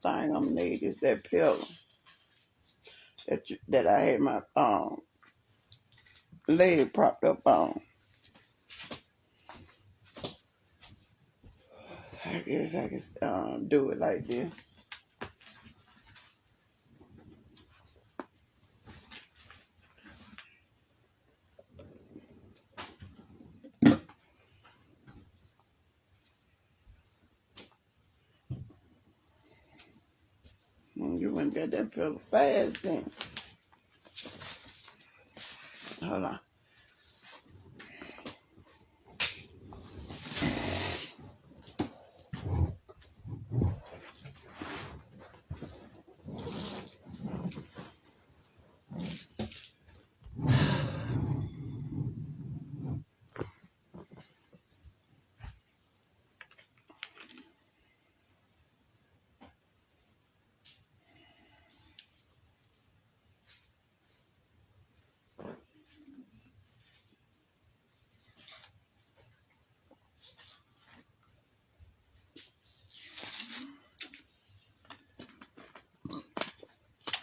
thing I'm gonna need is that pillow that I had my leg propped up on. I guess I can do it like this. You went and got that pillow fast then. Hold on.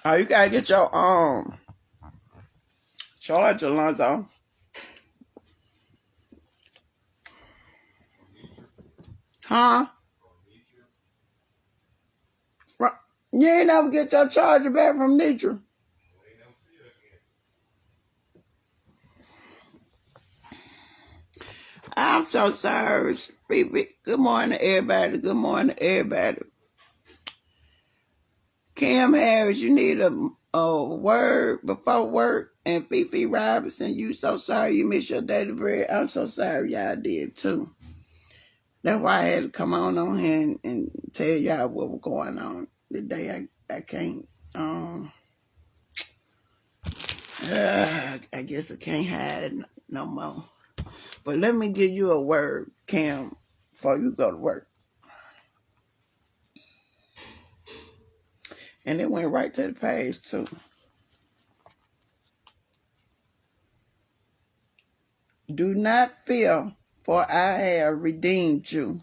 Oh, you gotta get your charger, Alonzo. Huh? You ain't never get your charger back from Nitra. I'm so sorry, Fifi. Good morning, everybody. Good morning, everybody. Kim Harris, you need a word before work. And Fifi Robinson, you so sorry you missed your daily bread. I'm so sorry y'all did too. That's why I had to come on here and tell y'all what was going on today. I can't, I guess I can't hide it no more. But let me give you a word, Kim, before you go to work. And it went right to the page too. Do not fear, for I have redeemed you.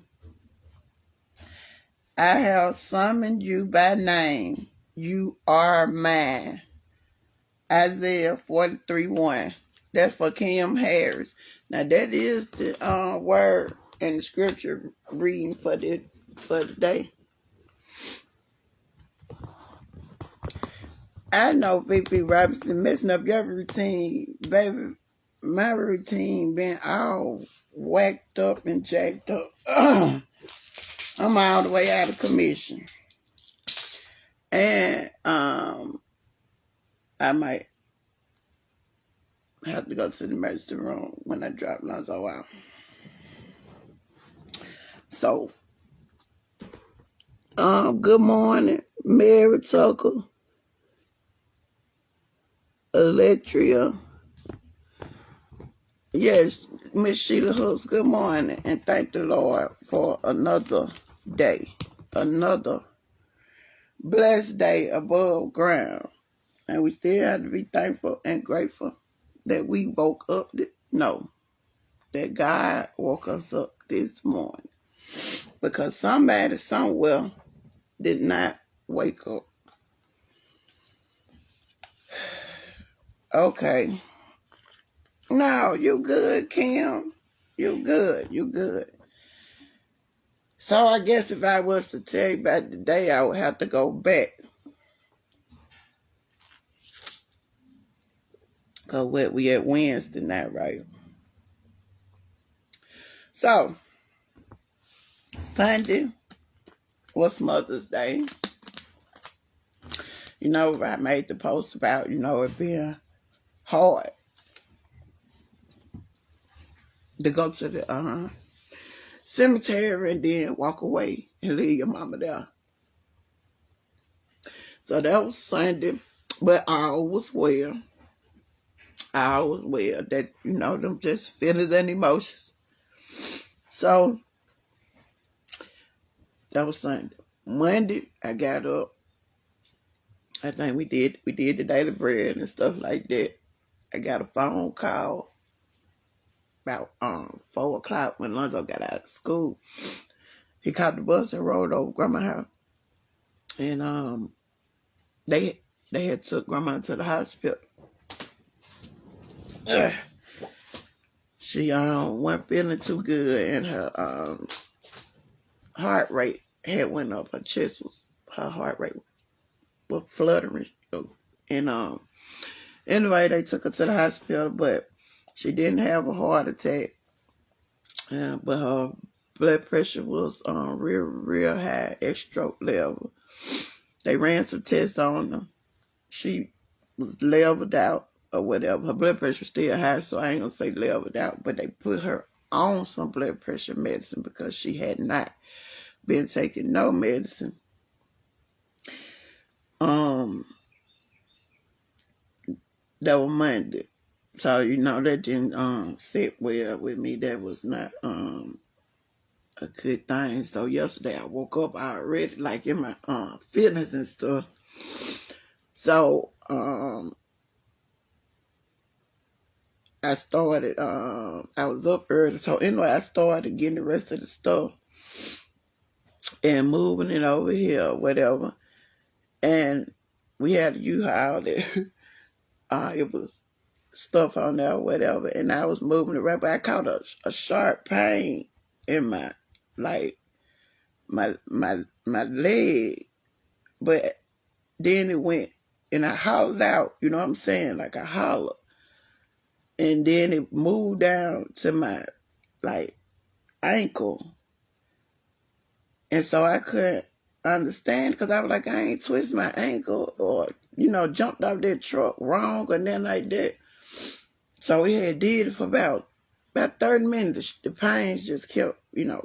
I have summoned you by name. You are mine. Isaiah 43:1. That's for Kim Harris. Now that is the word and the scripture reading for today. I know Fifi Robinson messing up your routine, baby. My routine been all whacked up and jacked up. I'm all the way out of commission. And I might have to go to the emergency room when I drop Lonzo out. So, good morning, Mary Tucker, Electria. Yes, Miss Sheila Hooks, good morning, and thank the Lord for another day, another blessed day above ground. And we still have to be thankful and grateful that we woke up, that God woke us up this morning. Because somebody somewhere did not wake up. Okay. No, you good, Kim. You good. So I guess if I was to tell you about the day, I would have to go back. Because we at Wednesday night, right? So, Sunday was Mother's Day. You know, I made the post about, it being hard to go to the cemetery and then walk away and leave your mama there. So that was Sunday, but all was well. All was well. That, them just feelings and emotions. So that was Sunday. Monday, I got up. I think we did the daily bread and stuff like that. I got a phone call about 4 o'clock when Lonzo got out of school. He caught the bus and rode over Grandma's house. And they had took grandma to the hospital. She wasn't feeling too good, and her heart rate had went up. Her heart rate was fluttering. And anyway, they took her to the hospital, but she didn't have a heart attack. But her blood pressure was real high, at stroke level. They ran some tests on her. She was leveled out or whatever. Her blood pressure was still high, so I ain't gonna say leveled out, but they put her on some blood pressure medicine because she had not been taking no medicine. That was Monday. So, that didn't sit well with me. That was not a good thing. So yesterday I woke up already like in my feelings and stuff. So I started I was up early. So anyway, I started getting the rest of the stuff and moving it over here, whatever. And we had a U-Haul there. It was stuff on there, whatever, and I was moving it right, but I caught a sharp pain in my leg, but then it went, and I hollered out, you know what I'm saying, like I hollered, and then it moved down to my ankle, and so I couldn't understand because I was like, I ain't twist my ankle or jumped off that truck wrong or nothing like that. So we had did it for about 30 minutes. The pains just kept,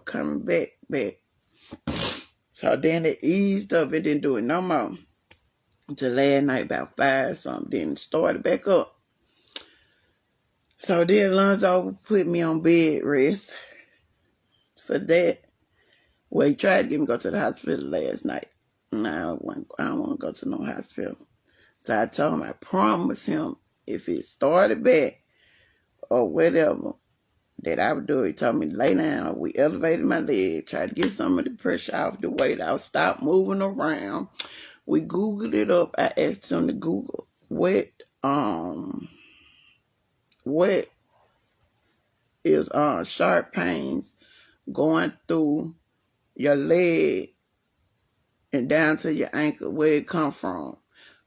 coming back. So then it eased up. It didn't do it no more until last night about 5 something. Then it started back up. So then Lonzo put me on bed rest for that. Well, he tried to get me to go to the hospital last night. And I don't want to go to no hospital. So I told him I promised him if it started back or whatever, that I would do it. He told me to lay down. We elevated my leg, tried to get some of the pressure off the weight. I would stop moving around. We Googled it up. I asked him to Google what is sharp pains going through your leg and down to your ankle, where it come from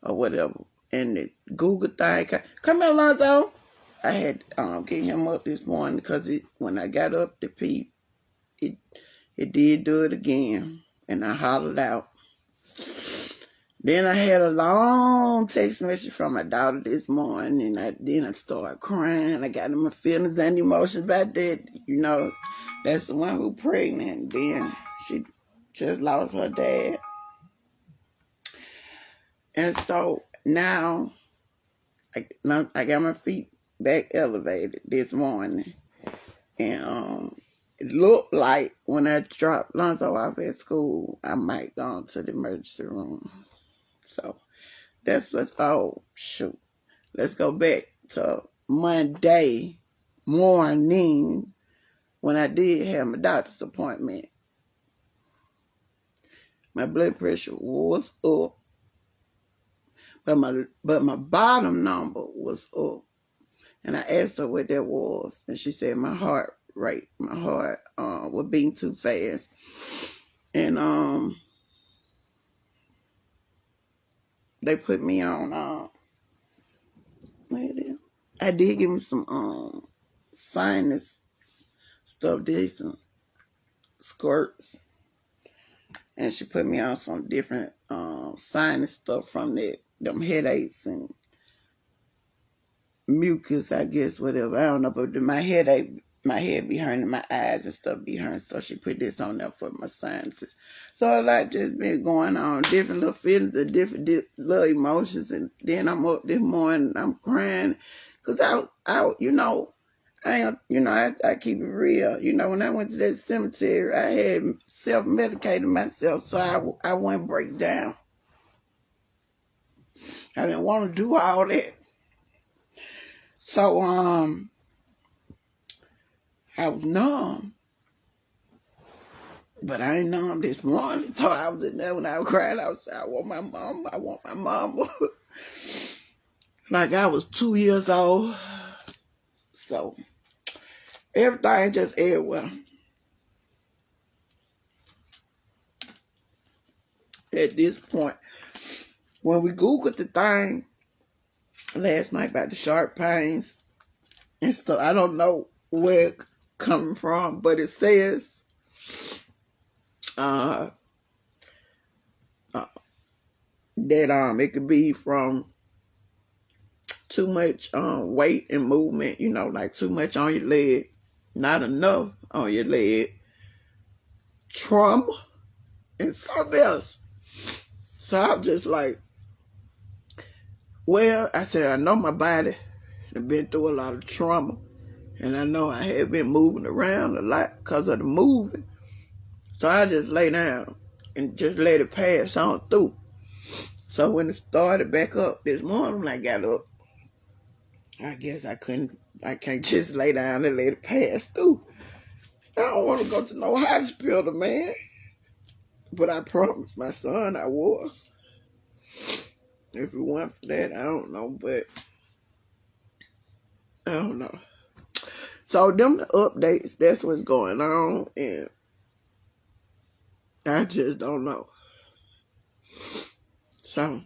or whatever. And the Google thing, come here, Lonzo. I had to get him up this morning because when I got up to pee, it did do it again, and I hollered out. Then I had a long text message from my daughter this morning, and then I started crying. I got in my feelings and emotions about that. That's the one who pregnant. Then she just lost her dad. And so now I got my feet back elevated this morning, and it looked like when I dropped Lonzo off at school, I might go to the emergency room. So that's let's go back to Monday morning when I did have my doctor's appointment. My blood pressure was up, but my bottom number was up. And I asked her what that was, and she said my heart was beating too fast. And they put me on I did give me some sinus stuff, did some squirts, and she put me on some different sinus stuff from them headaches and mucus, I guess, whatever. I don't know, but my head be hurting, my eyes and stuff be hurting, so she put this on there for my sinuses. So a lot just been going on, different little feelings, different little emotions, and then I'm up this morning, I'm crying, because I keep it real. When I went to that cemetery, I had self-medicated myself, so I wouldn't break down. I didn't want to do all that. So, I was numb. But I ain't know him this morning, so I was in there when I was crying. I was saying, I want my mama. I want my mama. Like I was 2 years old. So everything just everywhere. At this point, when we Googled the thing last night about the sharp pains and stuff, I don't know where it coming from, but it says that it could be from too much weight and movement, like too much on your leg, not enough on your leg, trauma, and something else. So I'm just like, well, I said, I know my body has been through a lot of trauma, and I know I have been moving around a lot because of the moving. So I just lay down and just let it pass on through. So when it started back up this morning, when I got up, I guess I can't just lay down and let it pass through. I don't want to go to no hospital, man. But I promised my son I was. If it weren't for that, I don't know, but I don't know. So them the updates, that's what's going on, and I just don't know. So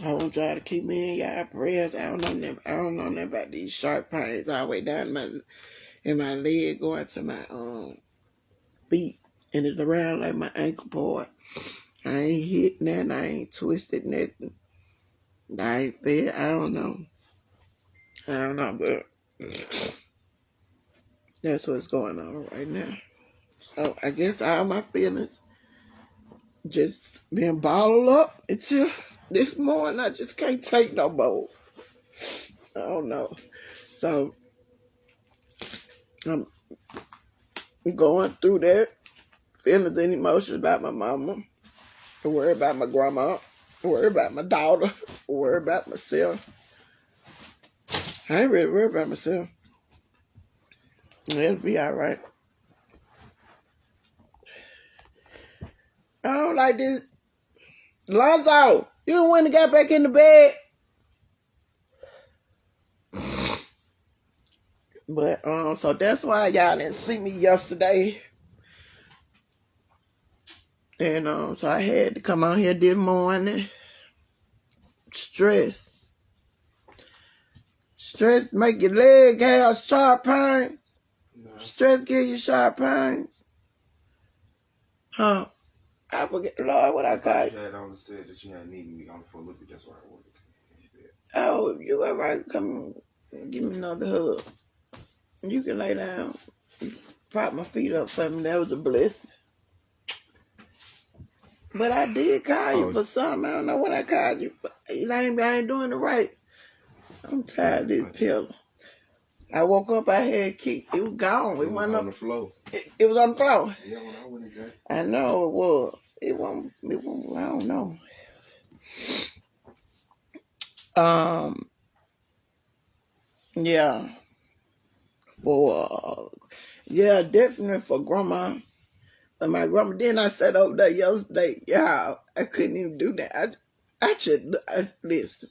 I want y'all to keep me in y'all prayers. I don't know nothing about these sharp pains all the way down in my leg going to my feet, and it's around like my ankle part. I ain't hit nothing, I ain't twisted nothing. I ain't fed, I don't know, but that's what's going on right now. So I guess all my feelings just been bottled up until this morning. I just can't take no more. I don't know. So I'm going through that, feelings and emotions about my mama, worry about my grandma, worry about my daughter, worry about myself. I ain't really worried about myself. It'll be all right. I don't like this. Lonzo, you don't want to get back in the bed. But so that's why y'all didn't see me yesterday. And so I had to come out here this morning. Stress make your leg have sharp pain. No. Stress give you sharp pains. Huh? I forget, Lord, what I got. She had understood that she had needed me on the phone. Look, that's why I wanted to. Oh, you all right? Come give me another hug. You can lay down. Prop my feet up for me. That was a blessing. But I did call you for something. I don't know what I called you for. I ain't doing it right. I'm tired of this pillow. I woke up, I had kicked. It was gone. It was on the floor. It was on the floor. Yeah, when I went in there. I know it was. It wasn't, I don't know. Yeah. Definitely for grandma. But my grandma, then I sat over there yesterday. Yeah, I couldn't even do that. I listen.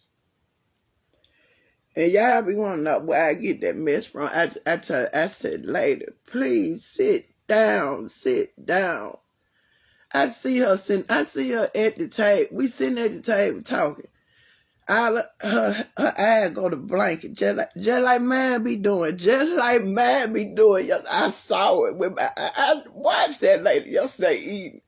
And y'all be wanting to know where I get that mess from. I said, lady, please sit down. I see her at the table. We sitting at the table talking. Her eyes go to blanket, just like man be doing. Yes, I saw it with I watched that lady yesterday evening.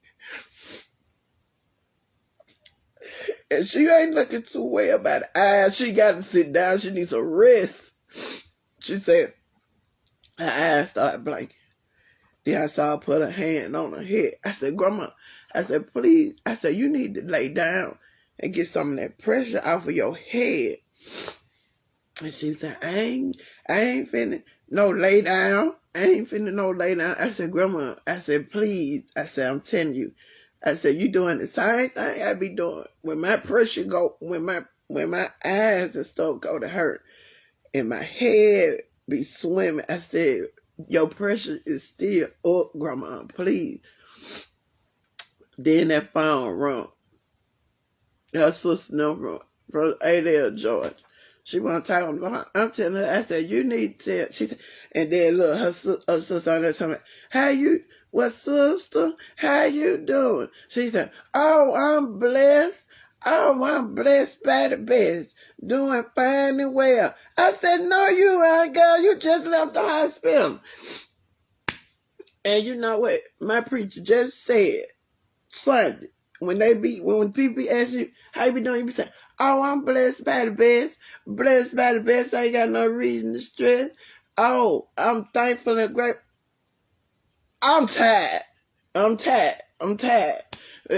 And she ain't looking too well about the eyes. She got to sit down. She needs a rest. She said, her eyes started blinking. Then I saw her put her hand on her head. I said, Grandma, I said, please. I said, you need to lay down and get some of that pressure off of your head. And she said, I ain't finna no lay down. I said, Grandma, I said, please. I said, I'm telling you. I said, you doing the same thing I be doing. When my pressure go, when my eyes and stuff go to hurt, and my head be swimming, I said, Your pressure is still up, Grandma, please. Then that phone rung. Her sister number from Adele, Georgia. She want to talk on the phone. I'm telling her, I said, you need to tell. She said, and then look, her sister on there telling me, what sister? How you doing? She said, oh, I'm blessed. Oh, I'm blessed by the best. Doing fine and well. I said, no, you ain't, girl. You just left the hospital. And you know what? My preacher just said Sunday, when people ask you, how you be doing? You be saying, oh, I'm blessed by the best. Blessed by the best. I ain't got no reason to stress. Oh, I'm thankful and grateful. I'm tired.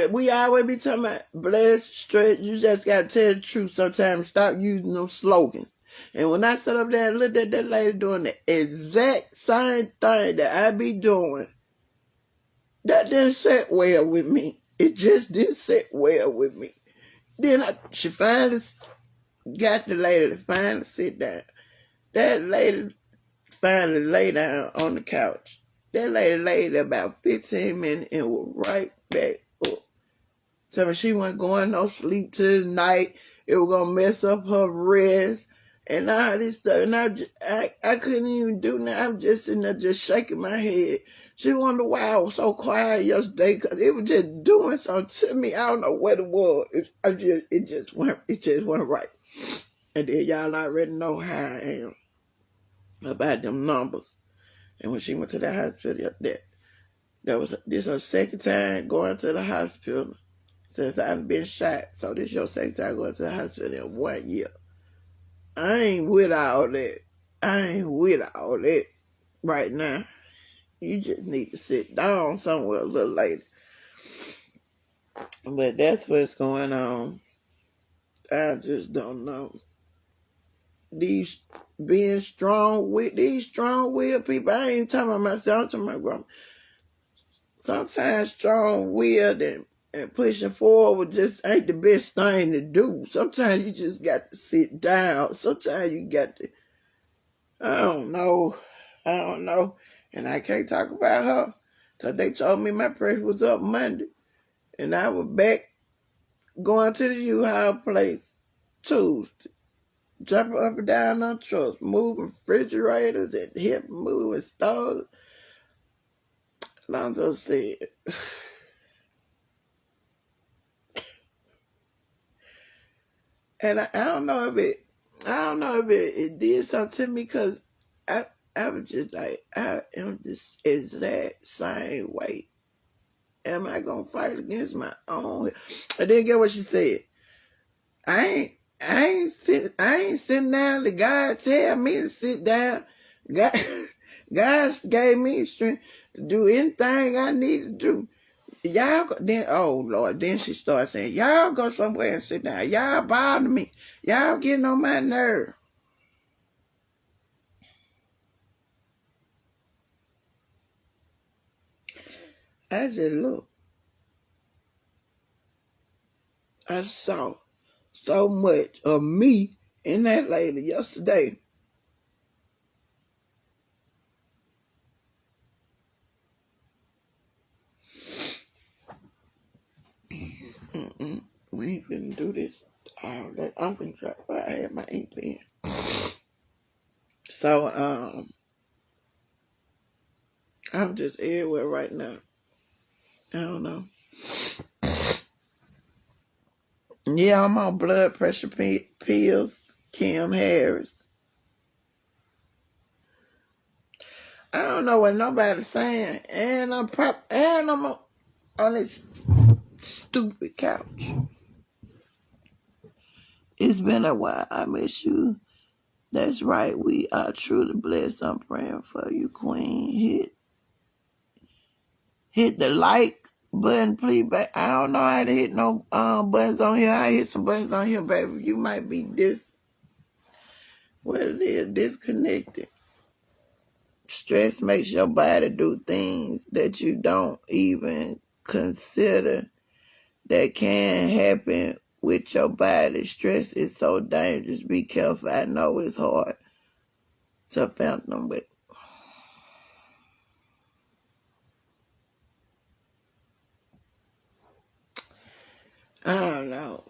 We always be talking about blessed, stress. You just got to tell the truth sometimes. Stop using those slogans. And when I sat up there and looked at that lady doing the exact same thing that I be doing, that didn't sit well with me. It just didn't sit well with me. Then she finally got the lady to finally sit down. That lady finally lay down on the couch. That lady laid there about 15 minutes and was right back up. So she wasn't going no sleep till the night. It was going to mess up her rest and all this stuff. And I couldn't even do nothing. I'm just sitting there just shaking my head. She wondered why I was so quiet yesterday, because it was just doing something to me. I don't know what it was. It just wasn't right. And then y'all already know how I am about them numbers. And when she went to the hospital, this her second time going to the hospital since I've been shot. So this your second time going to the hospital in 1 year. I ain't with all that right now. You just need to sit down somewhere a little later. But that's what's going on. I just don't know. These strong-willed people, I ain't talking about myself, I'm talking about my grandma. Sometimes strong-willed and pushing forward just ain't the best thing to do. Sometimes you just got to sit down. Sometimes you got to, I don't know. And I can't talk about her, because they told me my pressure was up Monday. And I was back going to the U-Haul place Tuesday. Jumping up and down on trucks, moving refrigerators and moving stoves. Lonzo said, and I don't know if it did something to me, because I was just like, I am this exact same way. Am I gonna fight against my own? I didn't get what she said. I ain't sitting down. The God tell me to sit down. God gave me strength to do anything I need to do. Y'all then, oh Lord, then she started saying, y'all go somewhere and sit down. Y'all bother me. Y'all getting on my nerve. I just look. I saw so much of me in that lady yesterday. We ain't finna do this. I'm finna try. I had my ink pen. So I'm just everywhere right now. I don't know. Yeah, I'm on blood pressure pills. Kim Harris. I don't know what nobody's saying, and I'm on this stupid couch. It's been a while. I miss you. That's right. We are truly blessed. I'm praying for you, Queen. Hit the like button, please. I don't know how to hit no buttons on here. I hit some buttons on here, baby. You might be disconnected. Stress makes your body do things that you don't even consider that can happen with your body. Stress is so dangerous. Be careful. I know it's hard to fathom, but out.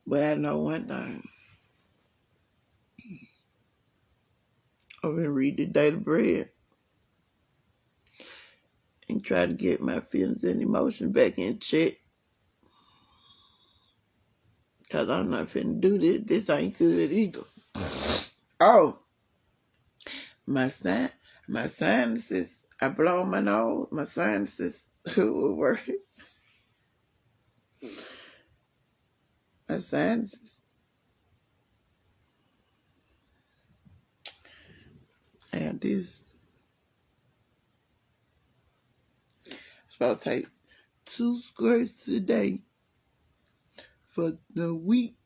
But I know one thing. I've been reading the Daily Bread and try to get my feelings and emotions back in check. Because I'm not finna do this. This ain't good either. Oh, my sinuses, I blow my nose, my sinuses were working. My sinuses. And this, I'm supposed to take 2 squirts a day for the week,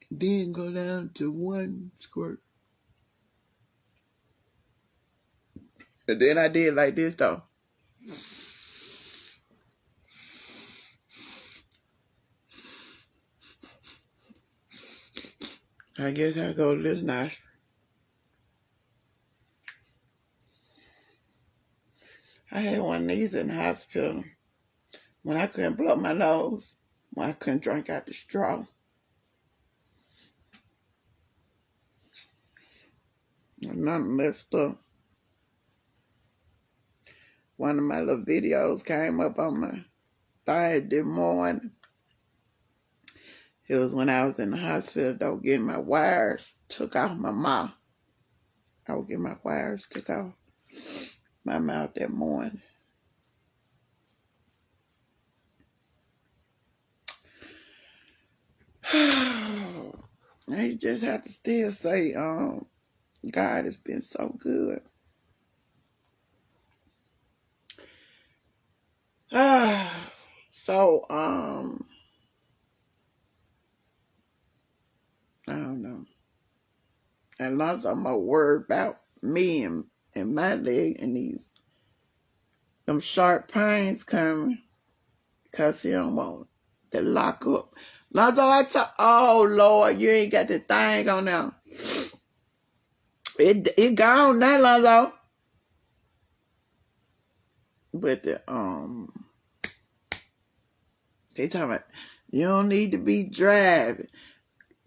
then go down to 1 squirt. And then I did like this though. I guess I go to this nostril. I had one of these in the hospital when I couldn't blow my nose, when I couldn't drink out the straw. None of that stuff. One of my little videos came up on my thing this morning. It was when I was in the hospital, though, getting my wires took off my mouth. I was getting my wires took off my mouth that morning. You just have to still say, God has been so good. So, I don't know. And lots of more worried about me and my leg and them sharp pains coming because he don't want to lock up. Lonzo, oh Lord, you ain't got the thing on now. It gone now, Lonzo. But they talking about you don't need to be driving.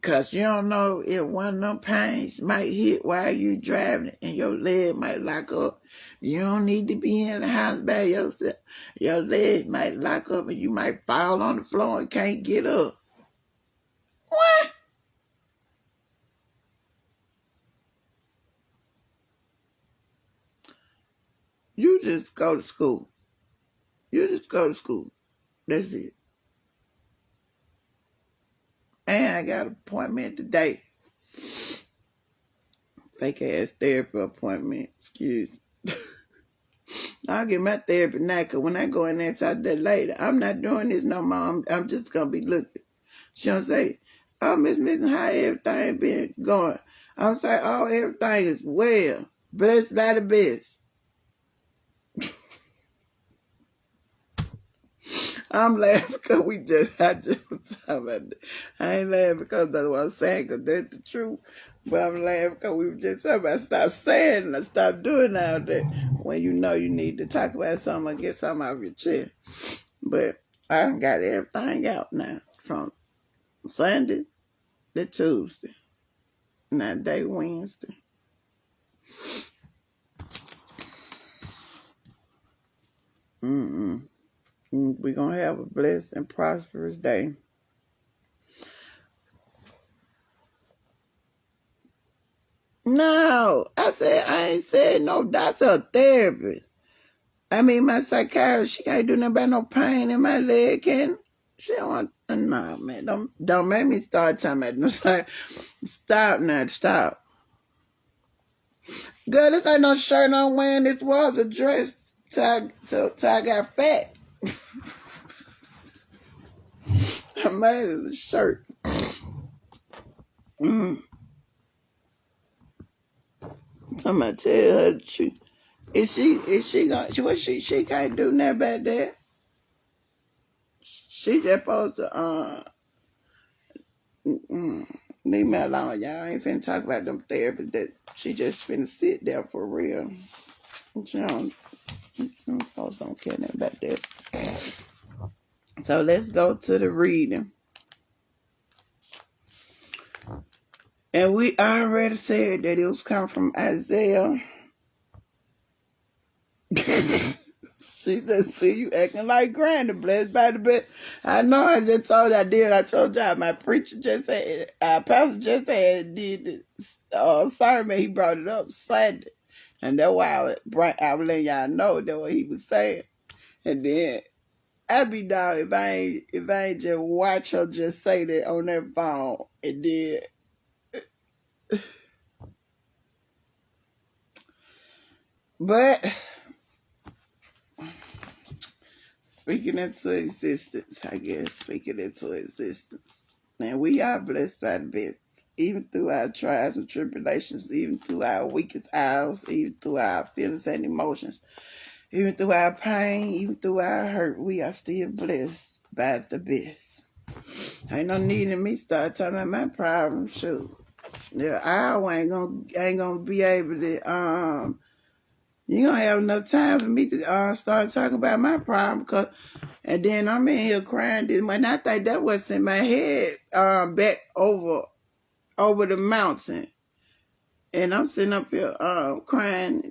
Because you don't know if one of them pains might hit while you driving and your leg might lock up. You don't need to be in the house by yourself. Your leg might lock up and you might fall on the floor and can't get up. What? You just go to school. You just go to school. That's it. And I got an appointment today. Fake ass therapy appointment. Excuse me. I'll get my therapy now, because when I go in there and talk to that lady, I'm not doing this no more. I'm just going to be looking. She'll say, oh, Miss Missing, how everything been going? I'll say, oh, everything is well. Blessed by the best. I'm laughing because I just was talking about that. I ain't laughing because that's what I'm saying, because that's the truth. But I'm laughing because we were just talking about stop saying and stop doing all that when you know you need to talk about something or get something out of your chest. But I done got everything out now from Sunday to Tuesday. Now day Wednesday. We're going to have a blessed and prosperous day. No, I ain't said no doctor or therapist. I mean, my psychiatrist, she can't do nothing about no pain in my leg, can she? Don't want, no, man, don't make me start talking about no psych. Stop now, stop. Girl, this ain't no shirt I'm wearing. This was a dress till I got fat. I made it a shirt. Somebody tell her the truth. Is she gonna, she can't do nothing about that. She just supposed to, leave me alone, y'all. I ain't finna talk about them therapists that she just finna sit there for real. She don't, folks don't care nothing about that. So let's go to the reading. And we already said that it was coming from Isaiah. She said, see, you acting like Granny, blessed by the bed. I know I just told you I did. I told y'all my preacher just said, pastor just said, did the sermon, he brought it up Sunday. And that's why I was letting y'all know that what he was saying. And then I'd be down if I ain't just watch her just say that on that phone. And then but speaking into existence, I guess, speaking into existence. And we are blessed by the best, even through our trials and tribulations, even through our weakest hours, even through our feelings and emotions, even through our pain, even through our hurt, we are still blessed by the best. Ain't no need in me start talking about my problems, shoot. Yeah, I ain't gonna be able to you gonna have enough time for me to start talking about my problem, and then I'm in here crying this morning. I think that was in my head back over the mountain, and I'm sitting up here crying.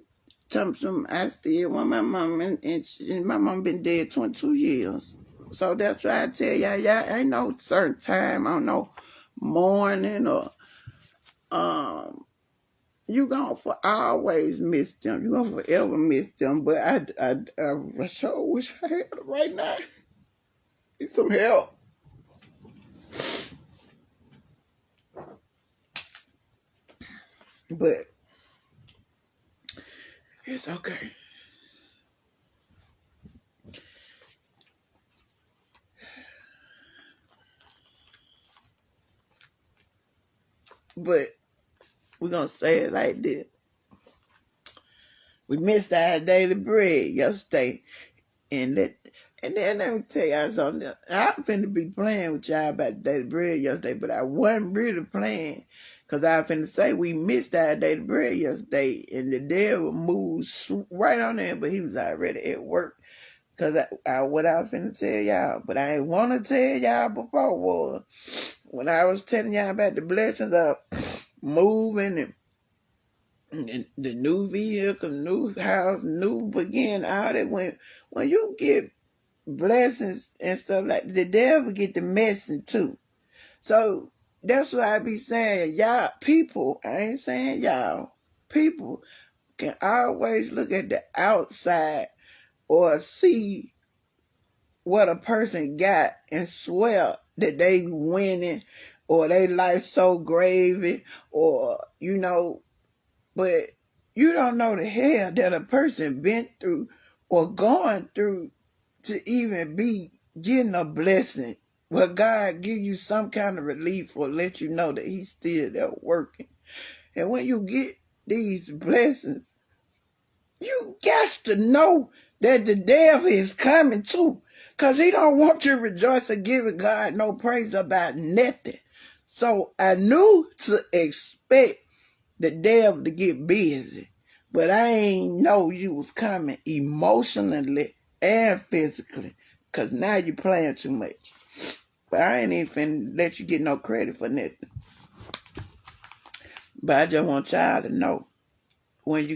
I still want my mom, and my mom been dead 22 years. So that's why I tell y'all ain't no certain time, I don't know, morning or you gonna for always miss them. You gonna forever miss them. But I sure wish I had it right now. Need some help. But it's okay. But we're gonna say it like this. We missed our daily bread yesterday. And then let me tell y'all something. I'm finna be playing with y'all about daily bread yesterday, but I wasn't really playing. Because I was finna say we missed our daily bread yesterday. And the devil moved right on there, but he was already at work. Because what I was finna tell y'all, but I ain't want to tell y'all before was when I was telling y'all about the blessings of moving and the new vehicle, new house, new beginning, all that. When you get blessings and stuff like that, the devil get the messing too. So that's why I be saying, y'all, people, I ain't saying y'all, people can always look at the outside or see what a person got and swear that they winning or they life so gravy or, but you don't know the hell that a person been through or going through to even be getting a blessing. Well, God give you some kind of relief or let you know that he's still there working. And when you get these blessings, you got to know that the devil is coming too. Because he don't want you to rejoice and giving God no praise about nothing. So I knew to expect the devil to get busy. But I ain't know you was coming emotionally and physically. Because now you playing too much. But I ain't even finna let you get no credit for nothing. But I just want y'all to know. When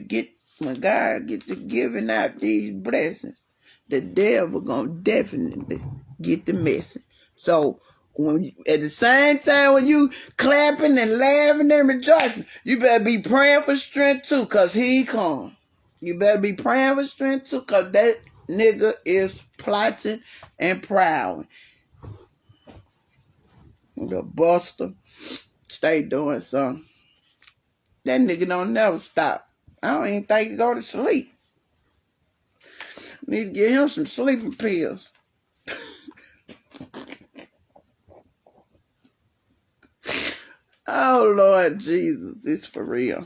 God get to giving out these blessings, the devil gonna definitely get the message. So at the same time when you clapping and laughing and rejoicing, you better be praying for strength too, cause he come. You better be praying for strength too, cause that nigga is plotting and prowling. The buster stay doing something. That nigga don't never stop. I don't even think he go to sleep. Need to get him some sleeping pills. Oh, Lord Jesus, it's for real.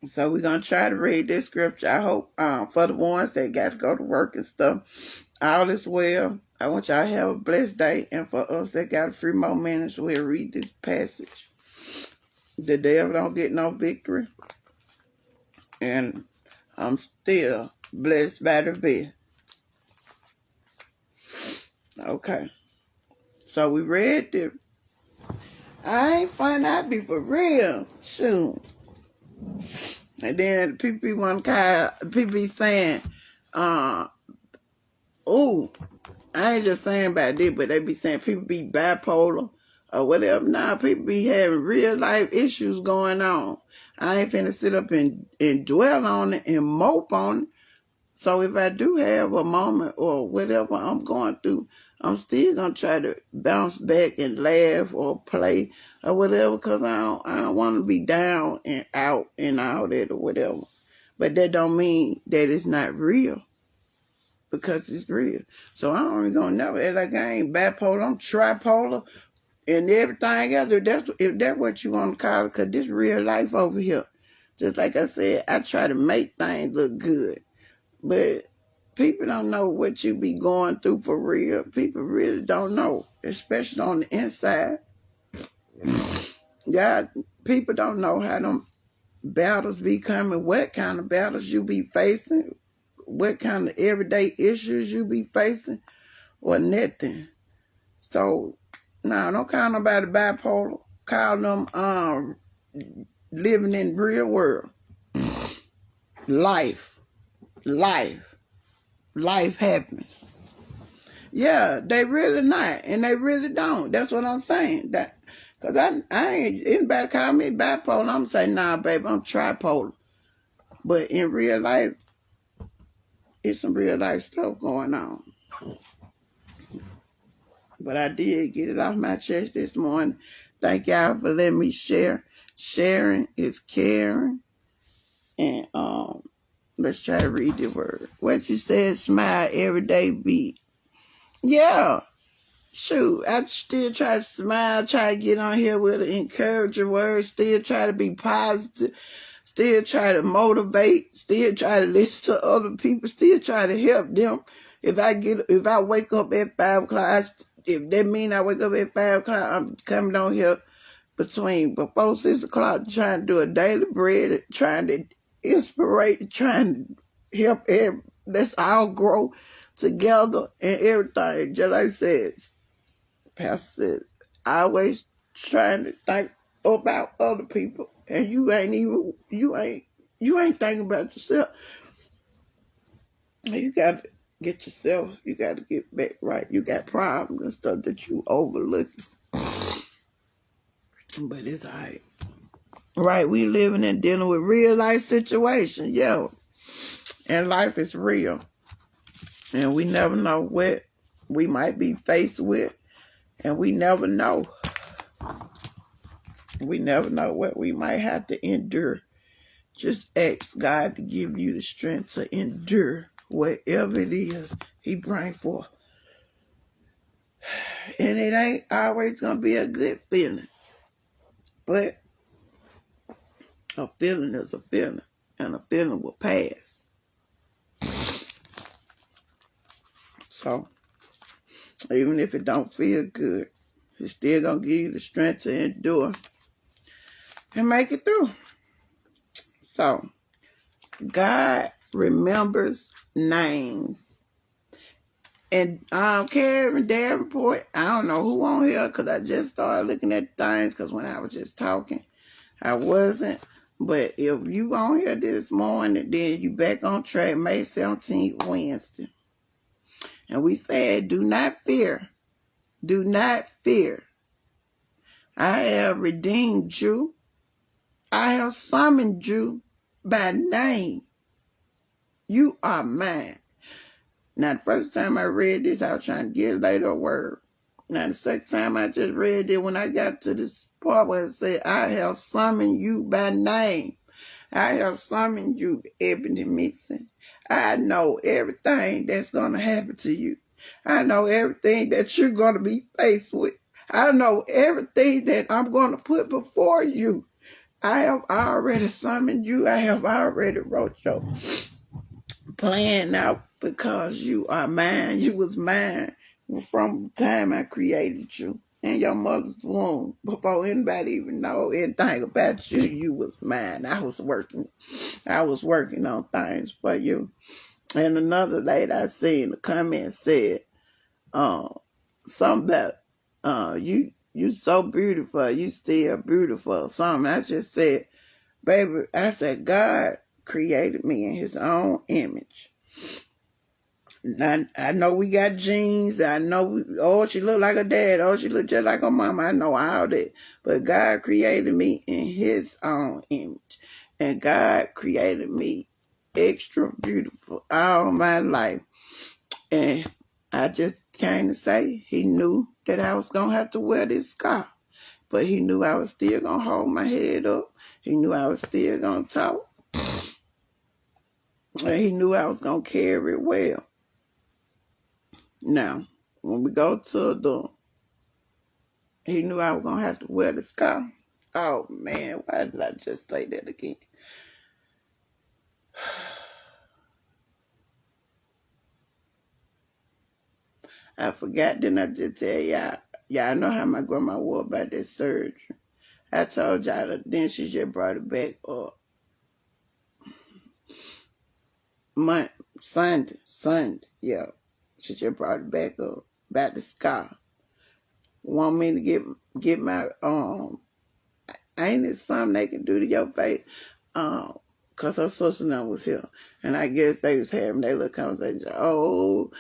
So we're going to try to read this scripture. I hope for the ones that got to go to work and stuff, all is well. I want y'all to have a blessed day. And for us that got a few more minutes, we'll read this passage. The devil don't get no victory. And I'm still blessed by the best. Okay. So we read this. I ain't find out be for real soon. And then people be people be saying, oh, I ain't just saying about this, but they be saying people be bipolar or whatever. Now people be having real life issues going on. I ain't finna sit up and dwell on it and mope on it. So if I do have a moment or whatever I'm going through, I'm still gonna try to bounce back and laugh or play or whatever, because I don't want to be down and out and all that or whatever. But that don't mean that it's not real, because it's real. So I ain't gonna never act like I ain't bipolar. I'm tripolar and everything else. If that's what you want to call it, because this real life over here. Just like I said, I try to make things look good. But people don't know what you be going through for real. People really don't know, especially on the inside. Yeah, people don't know how them battles be coming, what kind of battles you be facing, what kind of everyday issues you be facing, or nothing. So, no, don't call nobody bipolar. Call them living in real world. Life happens. Yeah, they really not, and they really don't. That's what I'm saying. That, cause I ain't, anybody call me bipolar, I'm saying, nah, baby, I'm tripolar. But in real life, it's some real life stuff going on. But I did get it off my chest this morning. Thank y'all for letting me share. Sharing is caring. And let's try to read the word. What you said, smile every day, be. Yeah. Shoot, I still try to smile, try to get on here with an encouraging word, still try to be positive, still try to motivate, still try to listen to other people, still try to help them. If I wake up at 5 o'clock, if that mean I wake up at 5 o'clock, I'm coming on here before 6 o'clock, trying to do a daily bread, trying to inspirate, trying to help let's all grow together and everything. Just like I said, Pastor said, always trying to think about other people, and you ain't thinking about yourself. You got to get yourself, you got to get back right. You got problems and stuff that you overlooking, but it's all right. Right, we living and dealing with real life situations, yo, and life is real, and we never know what we might be faced with. And we never know. We never know what we might have to endure. Just ask God to give you the strength to endure whatever it is He brings forth. And it ain't always going to be a good feeling. But a feeling is a feeling. And a feeling will pass. So, even if it don't feel good, it's still going to give you the strength to endure and make it through. So, God remembers names. And Karen Davenport, I don't know who on here, because I just started looking at things, because when I was just talking, I wasn't. But if you on here this morning, then you back on track, May 17th, Wednesday. And we said, do not fear. Do not fear. I have redeemed you. I have summoned you by name. You are mine. Now, the first time I read this, I was trying to get later a word. Now, the second time I just read it, when I got to this part where it said, I have summoned you by name. I have summoned you, Ebony Mixon. I know everything that's going to happen to you. I know everything that you're going to be faced with. I know everything that I'm going to put before you. I have already summoned you. I have already wrote your plan out, because you are mine. You was mine from the time I created you in your mother's womb. Before anybody even know anything about you, you was mine. I was working on things for you. And another lady I seen in the comments said, something about you so beautiful, you still beautiful, something. I just said, baby, I said, God created me in his own image. I know we got genes. I know, she look like her dad. Oh, she look just like her mama. I know all that. But God created me in his own image. And God created me extra beautiful all my life. And I just came to say he knew that I was going to have to wear this scarf. But he knew I was still going to hold my head up. He knew I was still going to talk. And he knew I was going to carry it well. Now, when we go to he knew I was going to have to wear the scarf. Oh, man, why did I just say that again? I forgot, didn't I just tell y'all? Y'all know how my grandma was about that surgery. I told y'all that then she just brought it back up. Sunday, yeah. She just brought it back up about the scar. Want me to get my ain't it something they can do to your face? Cause her sister now was here, and I guess they was having their little conversation. Oh,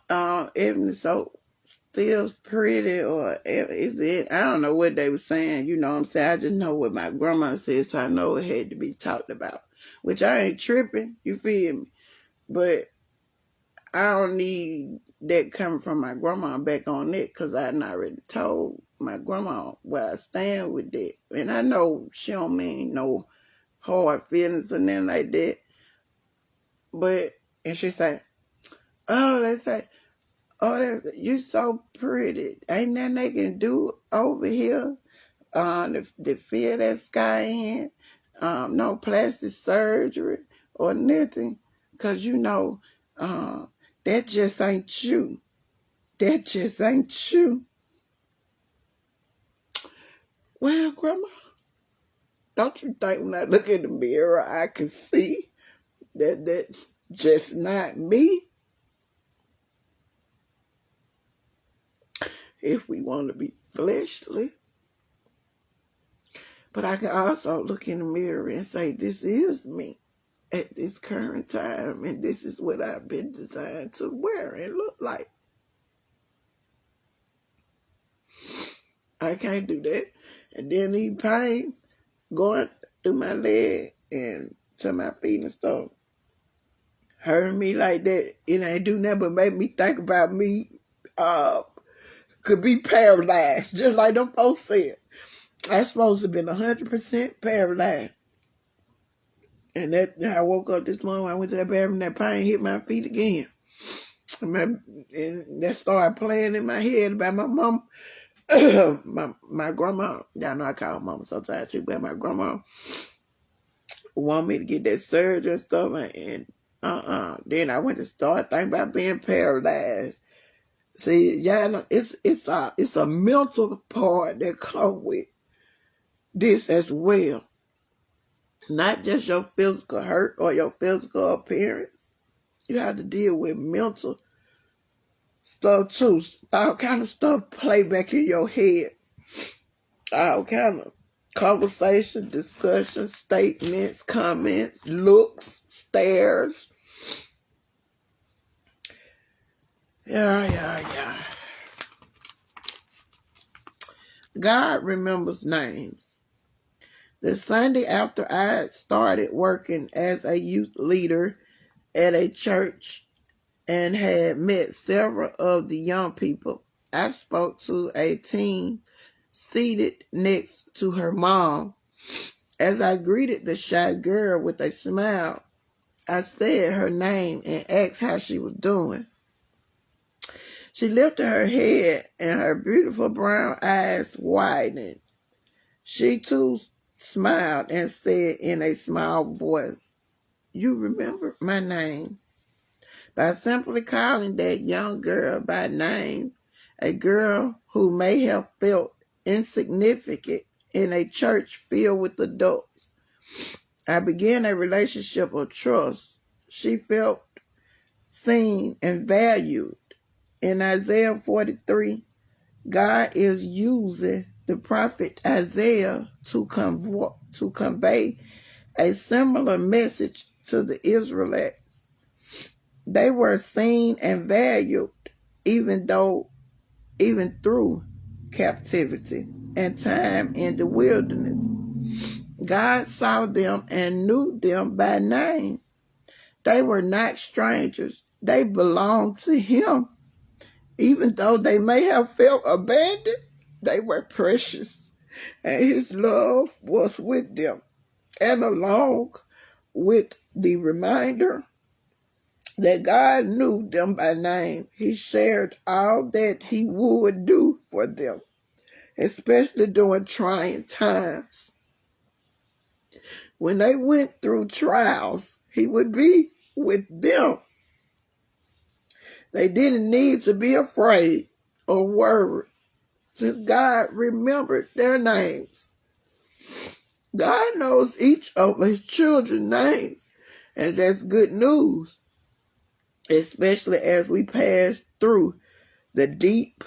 Ebony so still pretty, or is it? I don't know what they were saying. You know what I'm saying? I just know what my grandma said, so I know it had to be talked about. Which I ain't tripping. You feel me? But I don't need that coming from my grandma back on it, because I done already told my grandma where I stand with that. And I know she don't mean no hard feelings or nothing like that. But, and she say, oh, they say, oh, you so pretty. Ain't nothing they can do over here to fill that sky in. No plastic surgery or nothing. Because, you know, that just ain't you. That just ain't you. Well, Grandma, don't you think when I look in the mirror, I can see that that's just not me? If we want to be fleshly. But I can also look in the mirror and say, this is me at this current time, and this is what I've been designed to wear and look like. I can't do that. And then these pains going through my leg and to my feet and stuff, hurting me like that, it ain't do nothing but make me think about me could be paralyzed, just like them folks said. I supposed to have been 100% paralyzed. And that I woke up this morning, I went to that bathroom, that pain hit my feet again. And that started playing in my head about my mom. my grandma, y'all know I call her mama sometimes too, but my grandma want me to get that surgery and stuff, and then I went to start thinking about being paralyzed. See, y'all know it's a mental part that comes with this as well. Not just your physical hurt or your physical appearance. You have to deal with mental stuff too. All kind of stuff play back in your head. All kind of conversation, discussion, statements, comments, looks, stares. Yeah. God remembers names. The Sunday after I started working as a youth leader at a church and had met several of the young people, I spoke to a teen seated next to her mom. As I greeted the shy girl with a smile, I said her name and asked how she was doing. She lifted her head and her beautiful brown eyes widened. She too smiled and said in a small voice, "You remember my name." By simply calling that young girl by name, a girl who may have felt insignificant in a church filled with adults, I began a relationship of trust. She felt seen and valued. In Isaiah 43, God is using the prophet Isaiah to convey a similar message to the Israelites. They were seen and valued even through captivity and time in the wilderness. God saw them and knew them by name. They were not strangers. They belonged to Him. Even though they may have felt abandoned, they were precious. And His love was with them. And along with the reminder that God knew them by name, He shared all that He would do for them, especially during trying times. When they went through trials, He would be with them. They didn't need to be afraid or worried, since God remembered their names. God knows each of His children's names, and that's good news, especially as we pass through the deep,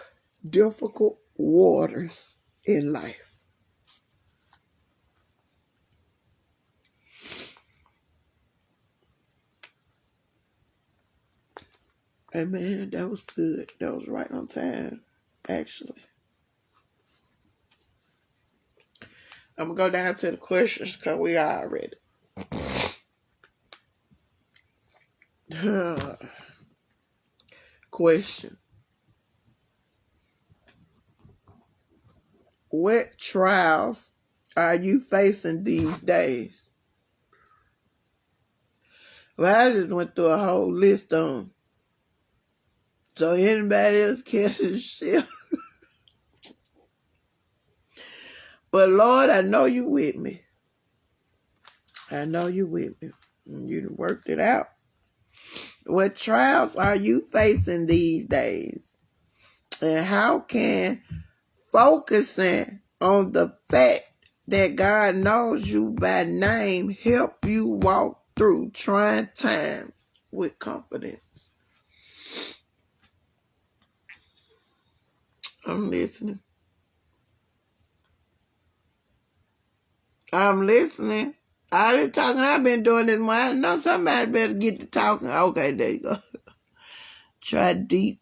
difficult waters in life. Amen. That was good. That was right on time, actually. I'm going to go down to the questions because we are ready. Question. What trials are you facing these days? Well, I just went through a whole list on them. So anybody else can share. But Lord, I know you with me. I know you with me. You worked it out. What trials are you facing these days? And how can focusing on the fact that God knows you by name help you walk through trying times with confidence? I'm listening. I'm listening. All this talking I've been doing this morning, I know somebody better get to talking. Okay, there you go. Try deep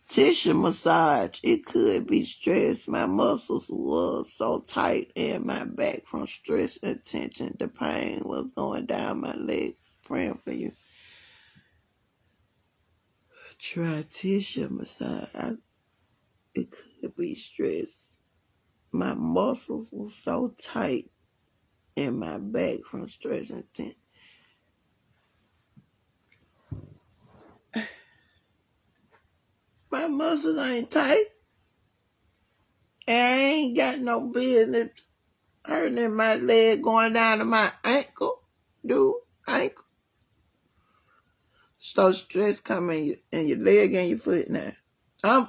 tissue massage. It could be stress. My muscles were so tight in my back from stress and tension. The pain was going down my legs. Praying for you. Try tissue massage. It could be stress. My muscles were so tight in my back from stress and tension. My muscles ain't tight. And I ain't got no business hurting in my leg going down to my ankle. Dude, ankle. So stress coming in your leg and your foot now. I'm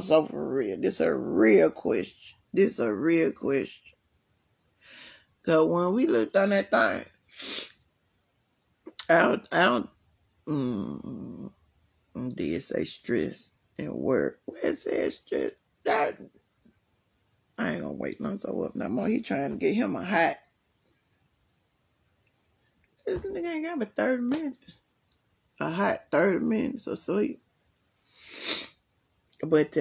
so for real. This is a real question. Cause when we looked on that thing, I did say stress and work. Where it says stress, that I ain't gonna wait no so up no more. He trying to get him a hot. This nigga ain't got but 30 minutes. A hot 30 minutes of sleep. But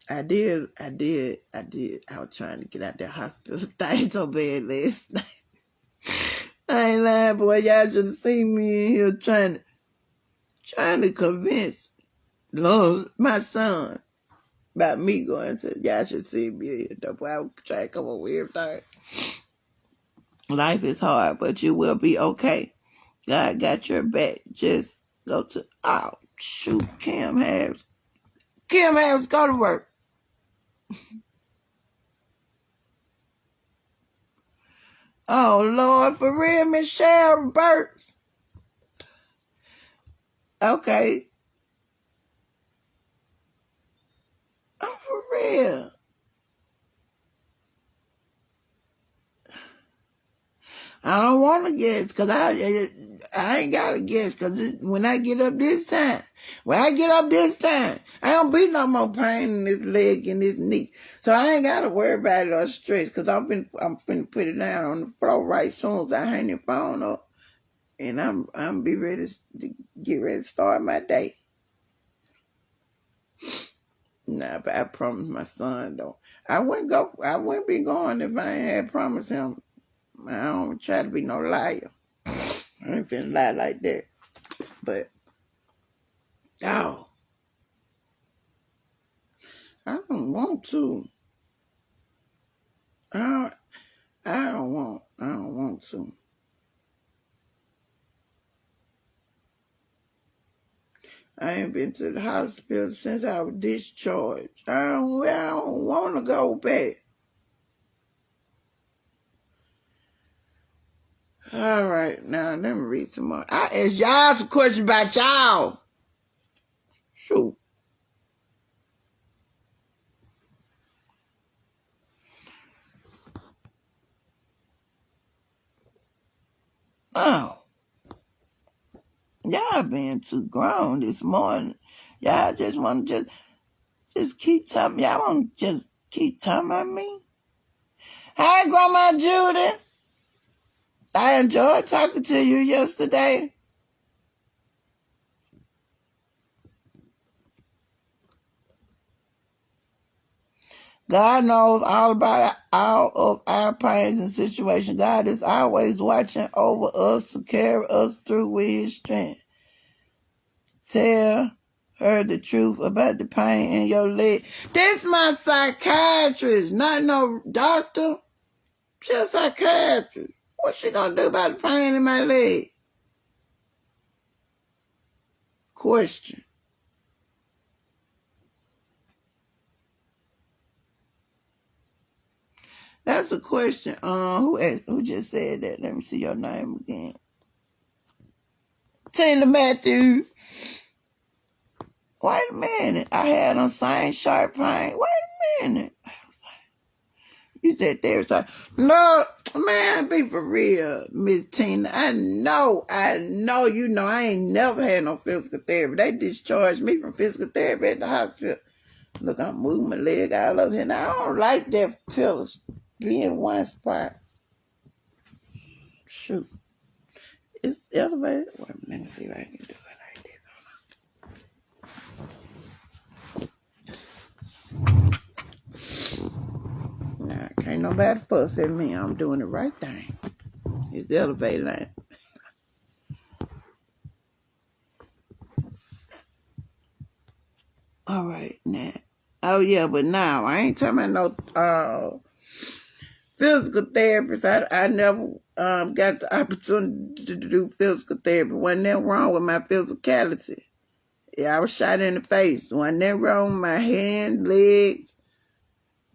I did. I was trying to get out that hospital thing so bad last night. I ain't lying, boy. Y'all should have seen me in here trying to convince Lord, my son about me going to. Y'all should see me in here, though. Boy, I was trying to come up with everything. Life is hard, but you will be okay. God got your back. Just go to. Oh shoot, Kim Harris, go to work. Oh, Lord, for real, Michelle Burks. Okay. Oh, for real. I don't want to guess because I ain't got to guess because when I get up this time, I don't be no more pain in this leg and this knee. So I ain't got to worry about it or stress because I'm finna put it down on the floor right soon as I hang the phone up. And I'm be ready to get ready to start my day. Nah, but I promised my son though. I wouldn't be going if I ain't had promised him. I don't try to be no liar. I ain't finna lie like that. But, oh, I don't want to. I don't want to. I ain't been to the hospital since I was discharged. I don't want to go back. All right, now let me read some more. I asked y'all some questions about y'all. Shoot. Oh. Y'all being too grown this morning. Y'all just want to just keep talking. Y'all want to just keep talking about me. Hi, Grandma Judy. I enjoyed talking to you yesterday. God knows all about all of our pains and situations. God is always watching over us to carry us through with his strength. Tell her the truth about the pain in your leg. This my psychiatrist, not no doctor. She's a psychiatrist. What's she gonna do about the pain in my leg? Question. That's a question. Who just said that? Let me see your name again. Tina Matthew. Wait a minute. I had them same sharp pain. Wait a minute. You said there was no, man, be for real, Miss Tina. I know, you know, I ain't never had no physical therapy. They discharged me from physical therapy at the hospital. Look, I'm moving my leg all over here. Now, I don't like that pillows be in one spot. Shoot. It's elevated. Wait, let me see if I can do it like this. Nah, can't nobody fuss at me. I'm doing the right thing. It's elevated, ain't it? All right, now. Oh, yeah, but now, I ain't talking about no physical therapist. I never got the opportunity to do physical therapy. Wasn't that wrong with my physicality? Yeah, I was shot in the face. Wasn't that wrong with my hand, legs,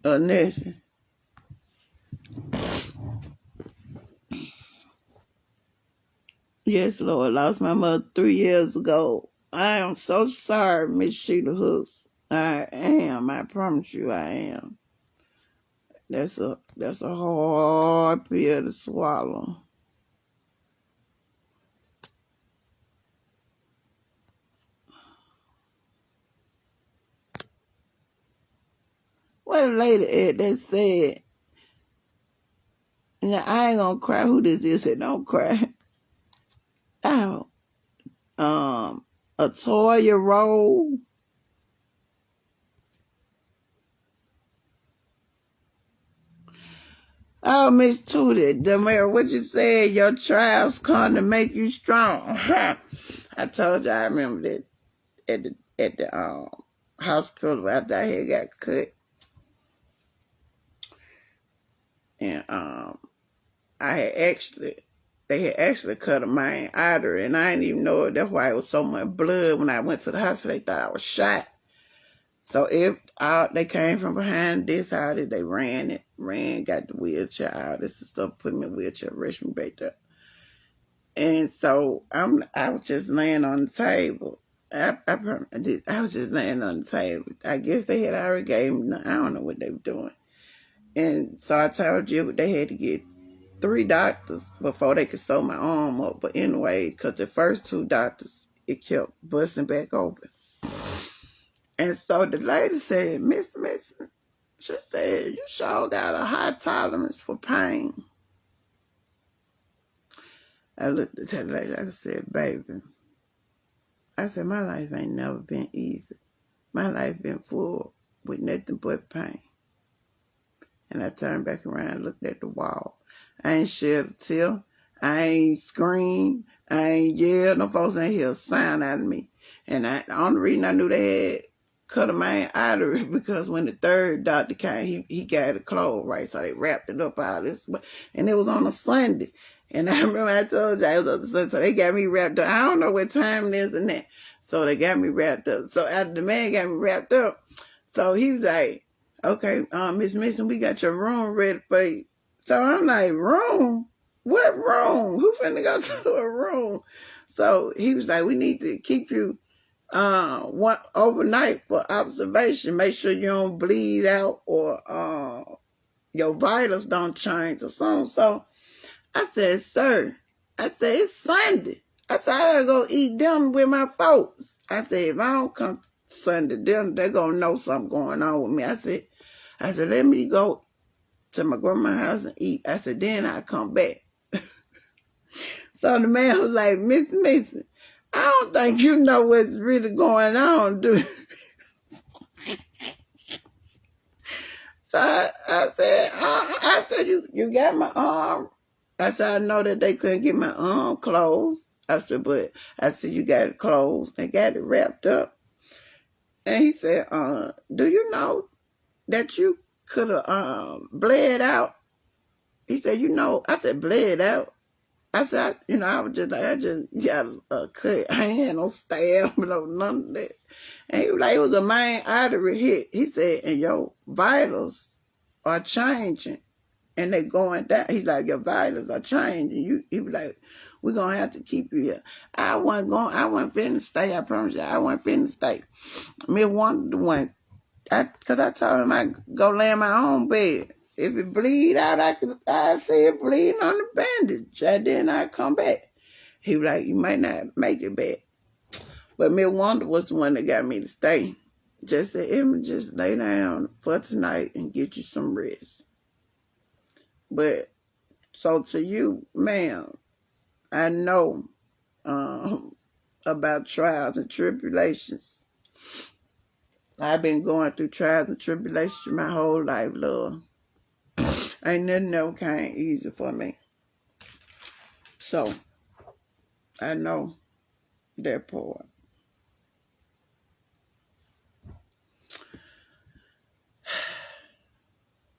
or nothing? Yes, Lord. Lost my mother 3 years ago. I am so sorry, Miss Sheila Hooks. I am. I promise you I am. That's a hard pill to swallow. What a lady at that said, now I ain't gonna cry. Who this is said don't cry. Oh, a Toya roll. Oh, Miss Tootie, Demare, what you said? Your trials come to make you strong. I told you I remember that at the hospital after I had got cut, and they had actually cut a main artery, and I didn't even know it. That's why it was so much blood. When I went to the hospital, they thought I was shot. So they came from behind this house, they ran, got the wheelchair out, this stuff, put me in a wheelchair, rushed me back there. And so I was just laying on the table. I was just laying on the table. I guess they had already gave me, I don't know what they were doing. And so I told you they had to get 3 doctors before they could sew my arm up. But anyway, because the first 2 doctors, it kept busting back open. And so the lady said, Miss, she said, you sure got a high tolerance for pain. I looked at that lady, I said, baby, I said, my life ain't never been easy. My life been full with nothing but pain. And I turned back around and looked at the wall. I ain't shed a tear. I ain't screamed. I ain't yelled. No folks ain't hear a sound out of me. And the only reason I knew they had cut a main artery because when the 3rd doctor came, he got it closed, right? So they wrapped it up all this. And it was on a Sunday. And I remember I told you I was on the Sunday. So they got me wrapped up. I don't know what time it is and that. So they got me wrapped up. So after the man got me wrapped up, so he was like, okay, Miss Mason, we got your room ready for you. So I'm like, room? What room? Who finna go to a room? So he was like, we need to keep you overnight for observation. Make sure you don't bleed out or your vitals don't change or something. So I said, sir, I said, it's Sunday. I said, I gotta go eat dinner with my folks. I said, if I don't come Sunday dinner, they're gonna know something going on with me. I said, let me go to my grandma's house and eat. I said, then I come back. So the man was like, Miss Mason, I don't think you know what's really going on, dude. So I said, you got my arm. I said, I know that they couldn't get my arm closed. I said, but you got it closed. They got it wrapped up. And he said, do you know that you could have bled out? He said, I said, bled out? I said, I was just like, I just got a cut hand, no stab, no none of that. And he was like, it was a main artery hit. He said, and your vitals are changing and they're going down. He's like, your vitals are changing. He was like, we're going to have to keep you here. I wasn't finna stay, I promise you. I wasn't finna stay. Me wanted the one, because I told him I go lay in my own bed. If it bleed out, I see it bleeding on the bandage. And then I come back. He was like, you might not make it back. But Miss Wanda was the one that got me to stay. Just said, Emma, just lay down for tonight and get you some rest. But, so to you, ma'am, I know about trials and tribulations. I've been going through trials and tribulations my whole life, love. Ain't nothing ever came easy for me. So, I know that part.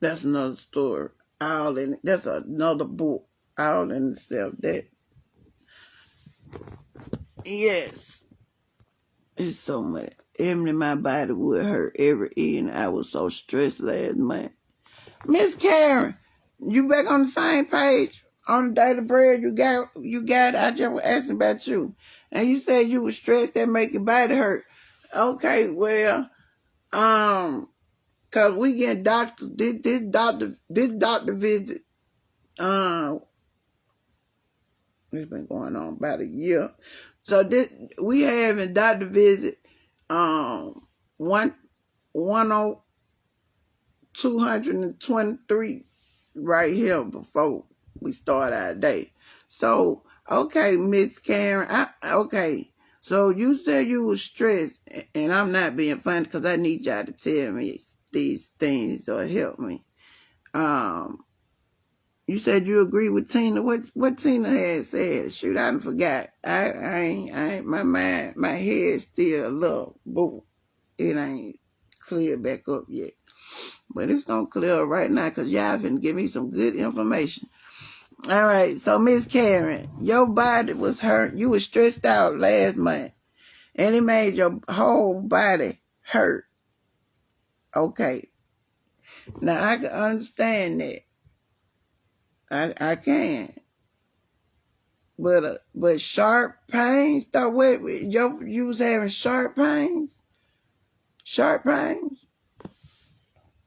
That's another story. That's another book. All in itself. Yes. It's so much. Emily, my body would hurt every evening. I was so stressed last month. Miss Karen, you back on the same page on the Daily Bread you got. I just was asking about you, and you said you were stressed that make your body hurt. Okay, well, cause we get doctors. This doctor visit. It's been going on about a year. So we having doctor visit. 223 right here before we start our day. So, okay, Miss Karen, okay. So you said you were stressed, and I'm not being funny because I need y'all to tell me these things or help me. You said you agree with Tina. What Tina had said? Shoot, I done forgot. I ain't my mind, my head's still a little boo. It ain't clear back up yet. But it's gonna clear up right now because y'all finna give me some good information. All right, so Miss Karen, your body was hurt. You were stressed out last month, and it made your whole body hurt. Okay. Now I can understand that. I can. But sharp pains though, you was having sharp pains? Sharp pains?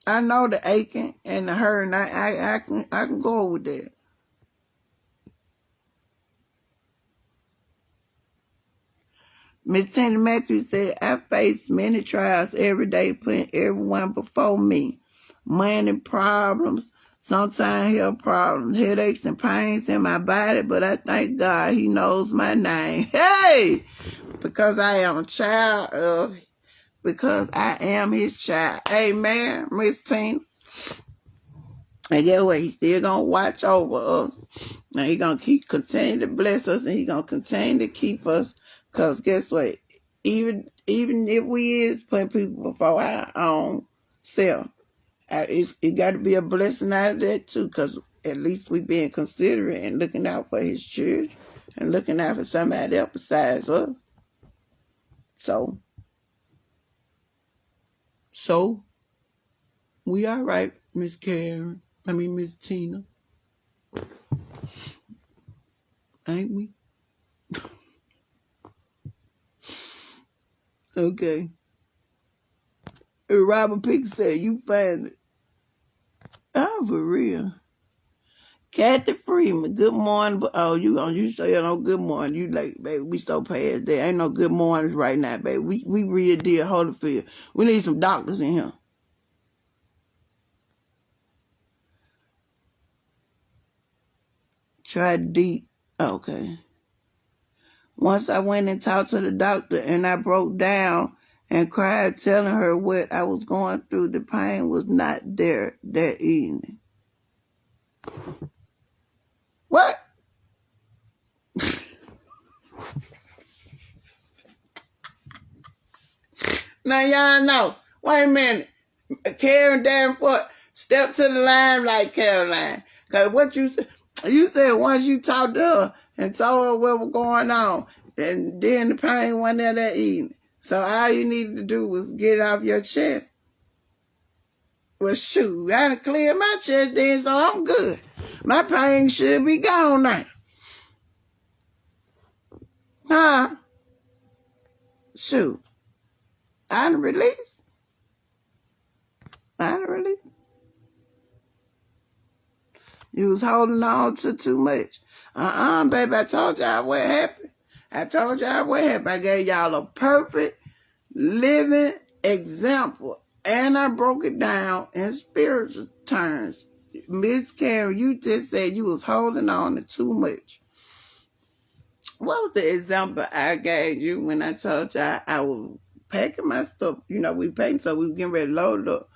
I know the aching and the hurting. I can go with that. Miss Tina Matthews said, I face many trials every day, putting everyone before me. Money problems, sometimes health problems, headaches and pains in my body, but I thank God he knows my name. Hey! Because I am a child of, because I am his child. Amen, Miss Tina. And guess what? He's still going to watch over us. And he's going to continue to bless us, and he's going to continue to keep us. Because guess what? Even if we is putting people before our own self, it got to be a blessing out of that too, because at least we being considerate and looking out for his church and looking out for somebody else besides us. So we all right, Miss Karen. Miss Tina. Ain't we? Okay. Robert Pick said, you find it. Oh, for real. Kathy Freeman, good morning. Oh, you say no good morning. You like, baby, we so past that. Ain't no good mornings right now, baby. We real deal Holyfield. We need some doctors in here. Try deep. Okay. Once I went and talked to the doctor and I broke down and cried, telling her what I was going through. The pain was not there that evening. What? Now y'all know. Wait a minute. Karen Danforth stepped to the line like Caroline. Because what you said once you talked to her and told her what was going on, and then the pain wasn't there that evening. So all you needed to do was get it off your chest. Well, shoot, I done cleared my chest then, so I'm good. My pain should be gone now. Huh? Shoot. I done released. You was holding on to too much. Baby, I told y'all what happened. I gave y'all a perfect living example. And I broke it down in spiritual terms. Miss Karen, you just said you was holding on to too much. What was the example I gave you when I told y'all I was packing my stuff? You know, we packing, so we were getting ready to load it up.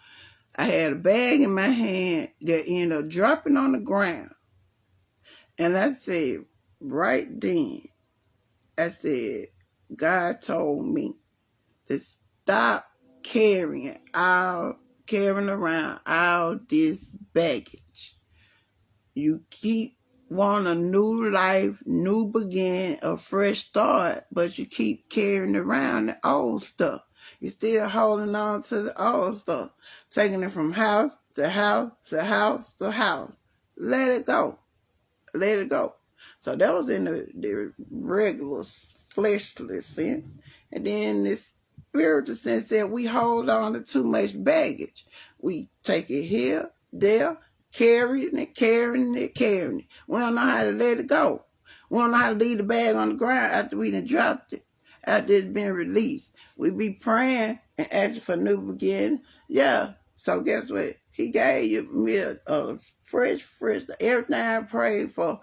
I had a bag in my hand that ended up dropping on the ground. And I said, right then, I said, God told me to stop carrying around all this baggage. You keep want a new life, new beginning, a fresh start, but you keep carrying around the old stuff. You're still holding on to the old stuff, taking it from house to house to house to house. Let it go. So that was in the regular fleshly sense. And then this spiritual sense that we hold on to too much baggage. We take it here, there, carrying it. We don't know how to let it go. We don't know how to leave the bag on the ground after we done dropped it, after it's been released. We be praying and asking for new beginning. Yeah. So guess what? He gave me a fresh. Everything I prayed for,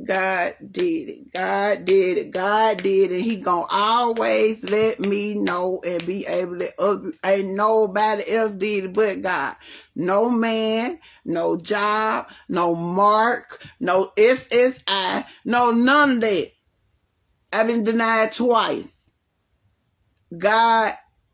God did it. He gonna always let me know and be able to, ain't nobody else did it but God. No man, no job, no mark, no SSI, no none of that. I've been denied twice. God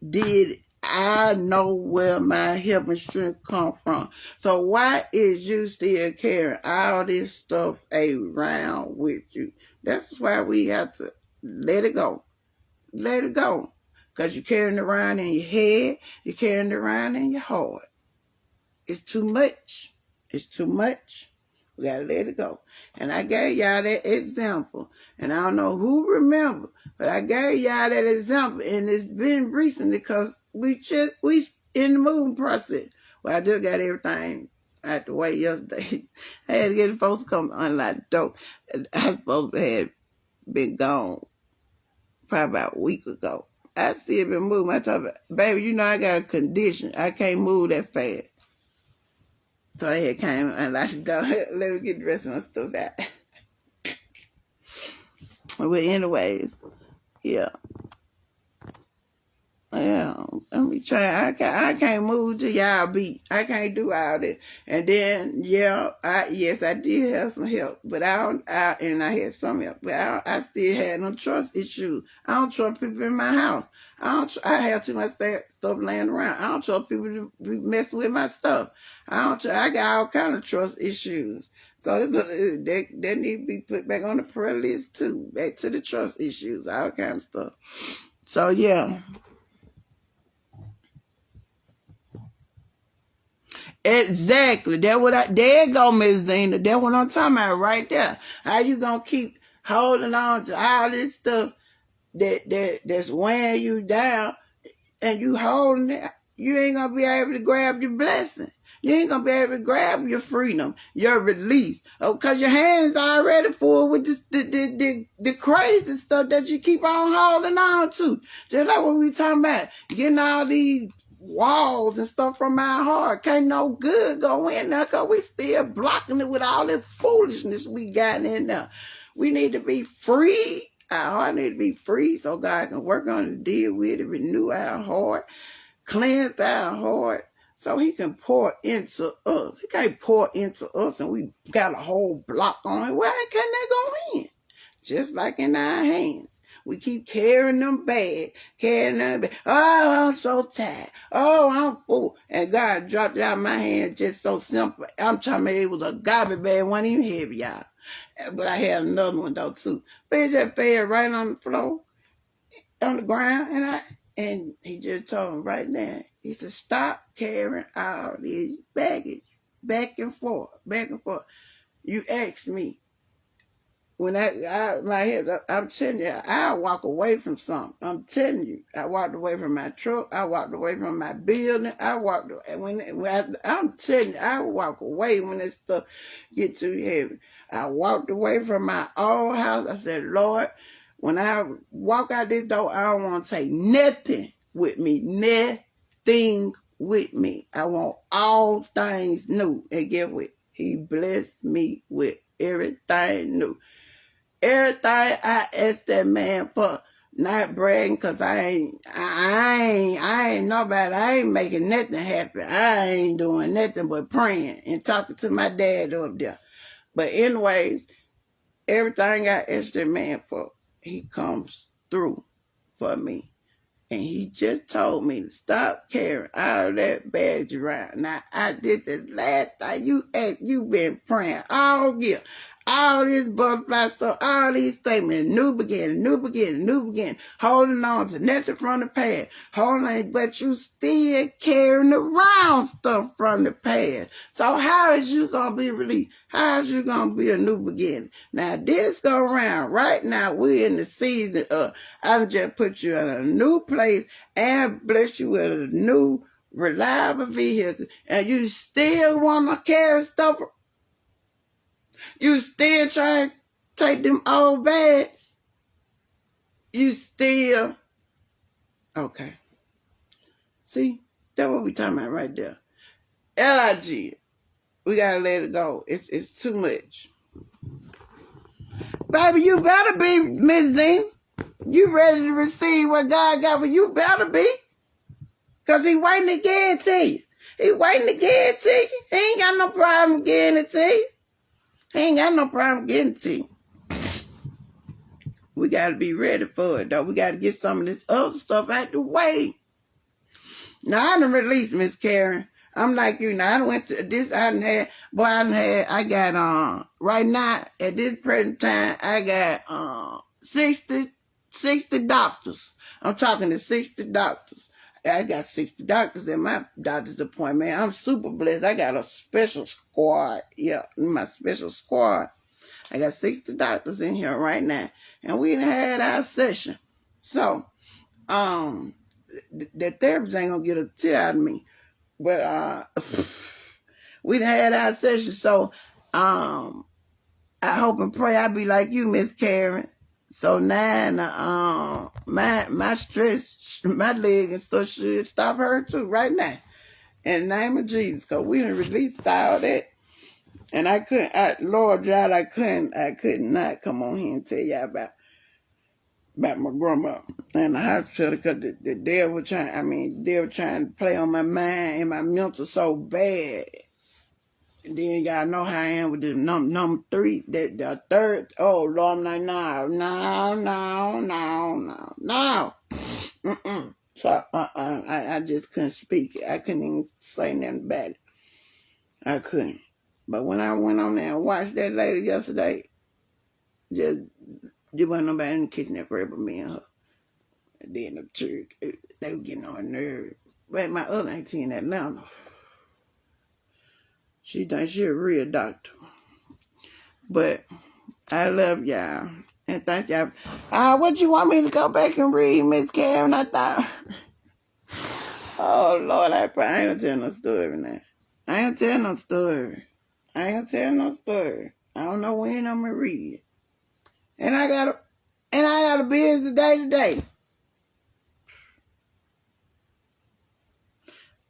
did it. I know where my help and strength come from. So why is you still carrying all this stuff around with you? That's why we have to let it go. Because you're carrying it around in your head. You're carrying it around in your heart. It's too much. We got to let it go. And I gave y'all that example. And I don't know who remember, but I gave y'all that example. And it's been recently because we in the moving process. Well, I just got everything out the way yesterday. I had to get the folks to come unlock the door. I supposed to have been gone probably about a week ago. I still been moving. I told her, baby, you know I got a condition. I can't move that fast. So I had came and I said, let me get the rest of my stuff out. But anyways, yeah. Yeah, let me try. I can't move till y'all beat. I can't do all that. And then, yes, I did have some help, but I had some help, but I still had no trust issues. I don't trust people in my house. I have too much stuff laying around. I don't trust people to be messing with my stuff. I got all kind of trust issues. So they need to be put back on the prayer list too. Back to the trust issues, all kind of stuff. So yeah. Exactly. There you go, Miss Zena. That's what I'm talking about right there. How you gonna keep holding on to all this stuff that's weighing you down, and you holding it? You ain't gonna be able to grab your blessing. You ain't gonna be able to grab your freedom, your release. Oh, cause your hands already full with the crazy stuff that you keep on holding on to. Just like what we talking about, getting all these walls and stuff from our heart. Can't no good go in there because we still blocking it with all this foolishness we got in there. We need to be free. Our heart need to be free so God can work on it, deal with it, renew our heart, cleanse our heart so he can pour into us. He can't pour into us and we got a whole block on it. Where can they go in? Just like in our hands. We keep carrying them bad. Oh, I'm so tired. Oh, I'm full. And God dropped it out of my hand just so simple. I'm talking about it was a garbage bag. It wasn't even heavy, y'all. But I had another one, though, too. But it just fell right on the floor, on the ground. And he just told me right now, he said, stop carrying all these baggage back and forth. You asked me. When my head, I'm telling you, I walk away from something. I'm telling you, I walked away from my truck. I walked away from my building. I'm telling you, I walk away when this stuff get too heavy. I walked away from my old house. I said, Lord, when I walk out this door, I don't want to take nothing with me. Nothing with me. I want all things new. And get what? He blessed me with everything new. Everything I asked that man for, not bragging, cause I ain't nobody. I ain't making nothing happen. I ain't doing nothing but praying and talking to my dad up there. But anyways, everything I asked that man for, he comes through for me. And he just told me to stop carrying all that baggage around. Now, I did the last time you been praying all year. All this butterfly stuff, all these statements, new beginning, holding on to nothing from the past, but you still carrying around stuff from the past. So how is you going to be released? How is you going to be a new beginning? Now, this go around, right now, we're in the season of, I just put you in a new place and bless you with a new, reliable vehicle, and you still want to carry stuff. You still trying to take them old bags? You still... Okay. See? That's what we talking about right there. LIG. We got to let it go. It's too much. Baby, you better be, Miss Zena. You ready to receive what God got for you? Better be. Because he waiting to give it to you. He waiting to give it to you. He ain't got no problem giving it to you. He ain't got no problem getting to you. We got to be ready for it, though. We got to get some of this other stuff out the way. Now, I done released Miss Karen. I'm like you. Now, I done went to this. I got, right now, at this present time, I got 60 doctors. I'm talking to 60 doctors. I got 60 doctors in my doctor's appointment. I'm super blessed. I got a special squad. Yeah, my special squad. I got 60 doctors in here right now. And we done had our session. So, the therapist ain't gonna get a tear out of me. But we done had our session. So, I hope and pray I be like you, Miss Karen. So now, my stress, my leg and stuff should stop hurting too right now. In the name of Jesus, because we done released all that. And I couldn't, Lord God, I could not come on here and tell y'all about my grandma in the hospital because the devil trying to play on my mind and my mental so bad. And then y'all know how I am with the number three, the third. Oh Lord, I'm like, no. So I just couldn't speak. I couldn't even say nothing about it. I couldn't. But when I went on there and watched that lady yesterday, there wasn't nobody in the kitchen that grabbed me and her. And then the church, they were getting on her nerves. But my other auntie in Atlanta, she thinks she a real doctor. But I love y'all. And thank y'all. What you want me to go back and read, Miss Karen? I thought, oh, Lord, I ain't gonna tell no story now. I ain't gonna tell no story. I don't know when I'm gonna read it. And I got a busy day today.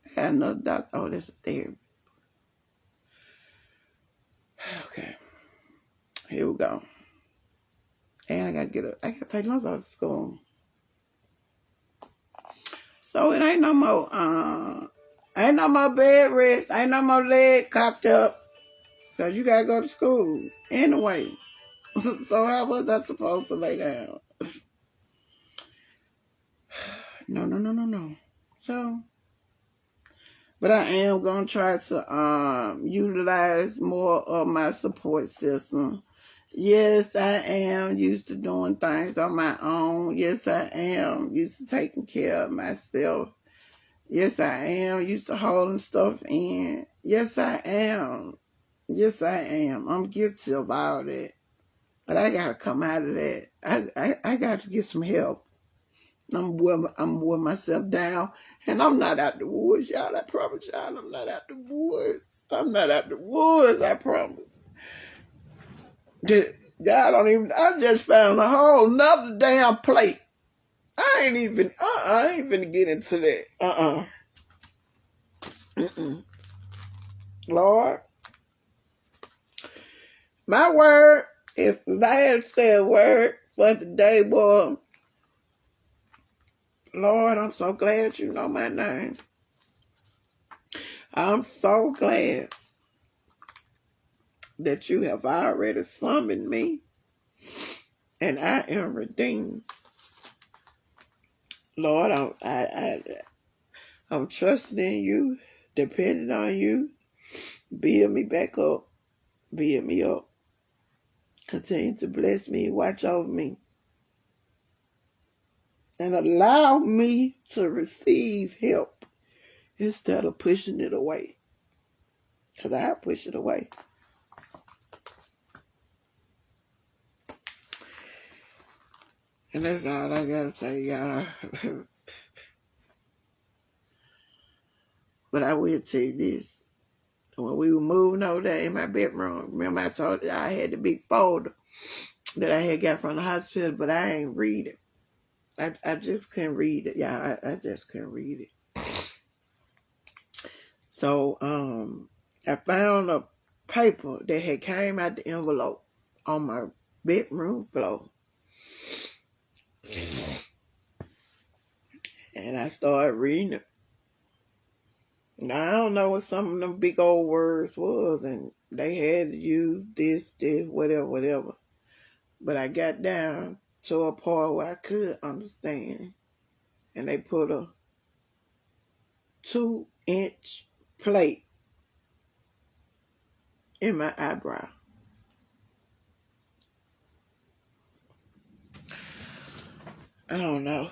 I got another doctor. Oh, that's a therapy. Okay. Here we go. And I gotta take my son to school. So it ain't no more bed rest, ain't no more leg cocked up. Cause you gotta go to school anyway. So how was I supposed to lay down? No. So, but I am gonna try to utilize more of my support system. Yes, I am used to doing things on my own. Yes, I am used to taking care of myself. Yes, I am used to holding stuff in. Yes, I am. I'm guilty of all that. But I gotta come out of that. I got to get some help. I'm wear myself down. And I'm not out the woods, y'all. I promise y'all, I'm not out the woods. I promise. Y'all don't even, I just found a whole nother damn plate. I ain't even get into that. Lord, my word, if I had to say a word for today, boy, Lord, I'm so glad you know my name. I'm so glad that you have already summoned me and I am redeemed. Lord, I'm trusting in you, depending on you. Build me back up. Build me up. Continue to bless me, watch over me, and allow me to receive help instead of pushing it away. Because I push it away. And that's all I gotta say, y'all. But I will tell you this. When we were moving over there in my bedroom, remember I told you I had the big folder that I had got from the hospital, but I ain't read it. I just couldn't read it, y'all. I just couldn't read it. So I found a paper that had came out the envelope on my bedroom floor. And I started reading it. Now, I don't know what some of them big old words was, and they had to use this, whatever. But I got down to a part where I could understand. And they put a 2-inch plate in my eyebrow. I don't know.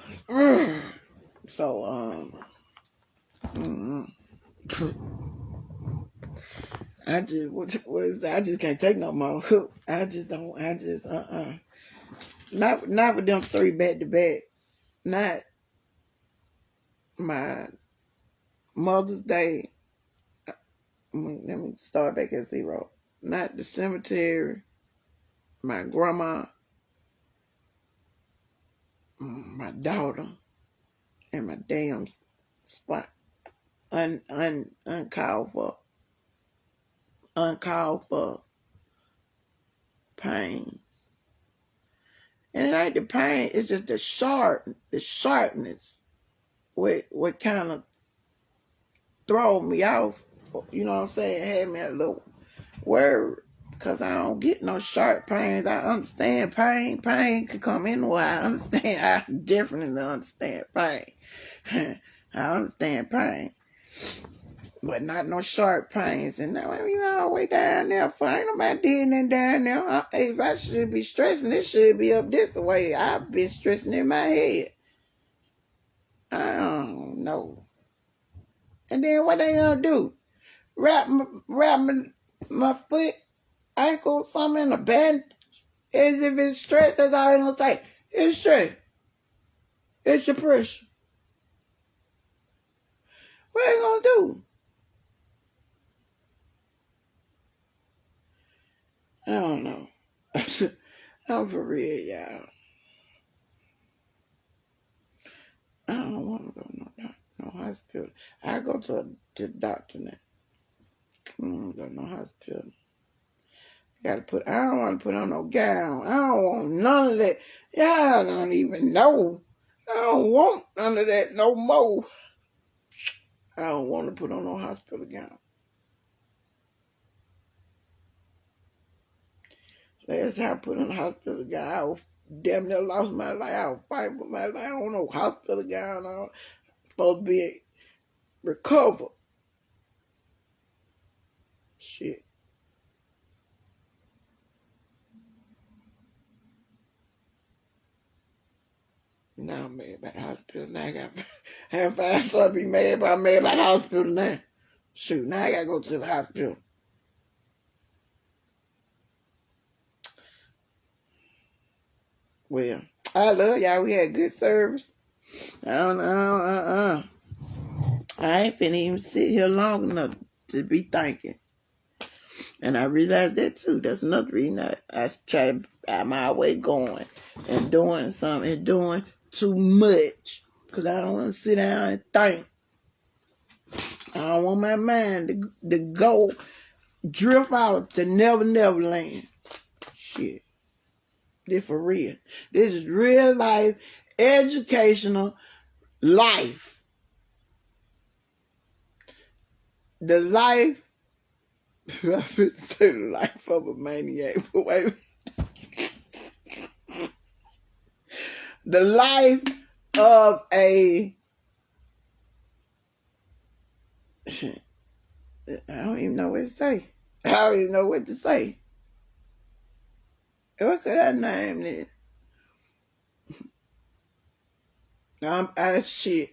So, I just can't take no more. Not with them 3 back to back. Not my Mother's Day. Let me start back at 0. Not the cemetery. My grandma. my daughter and my damn spot uncalled for pain. And it ain't the pain, it's just the sharpness what kind of throw me off, you know what I'm saying, had me a little worried, because I don't get no sharp pains. I understand pain. Pain can come anywhere. I definitely understand pain. I understand pain. But not no sharp pains. And now, you know, all the way down there, ain't nobody did nothing down there. If I should be stressing, it should be up this way. I've been stressing in my head. I don't know. And then what they gonna do? Wrap my foot, ankle, something in a band? As if it's stress, that's all they gonna say. It's stress. It's your pressure. What they gonna do? I don't know. I'm for real, y'all. I don't want to go no hospital. I go to the doctor now. I don't go to no hospital. I don't want to put on no gown. I don't want none of that. Y'all don't even know. I don't want none of that no more. I don't want to put on no hospital gown. Last time I put on a hospital gown, I was damn near lost my life. I was fighting for my life. I don't know hospital gown on. Supposed to be recovered. Shit. Now I'm mad about the hospital. Now I got to find something to be mad about. I'm mad about the hospital now. Shoot, now I got to go to the hospital. Well, I love y'all. We had good service. I ain't finna even sit here long enough to be thinking. And I realized that too. That's another reason I try to have my way going and doing something and doing too much. Because I don't want to sit down and think. I don't want my mind to go drift out to Never Land. Shit. This for real. This is real life, educational life. The life, I should say the life of a maniac, but wait. The life of a, I don't even know what to say. I don't even know what to say. What could I name it? Shit,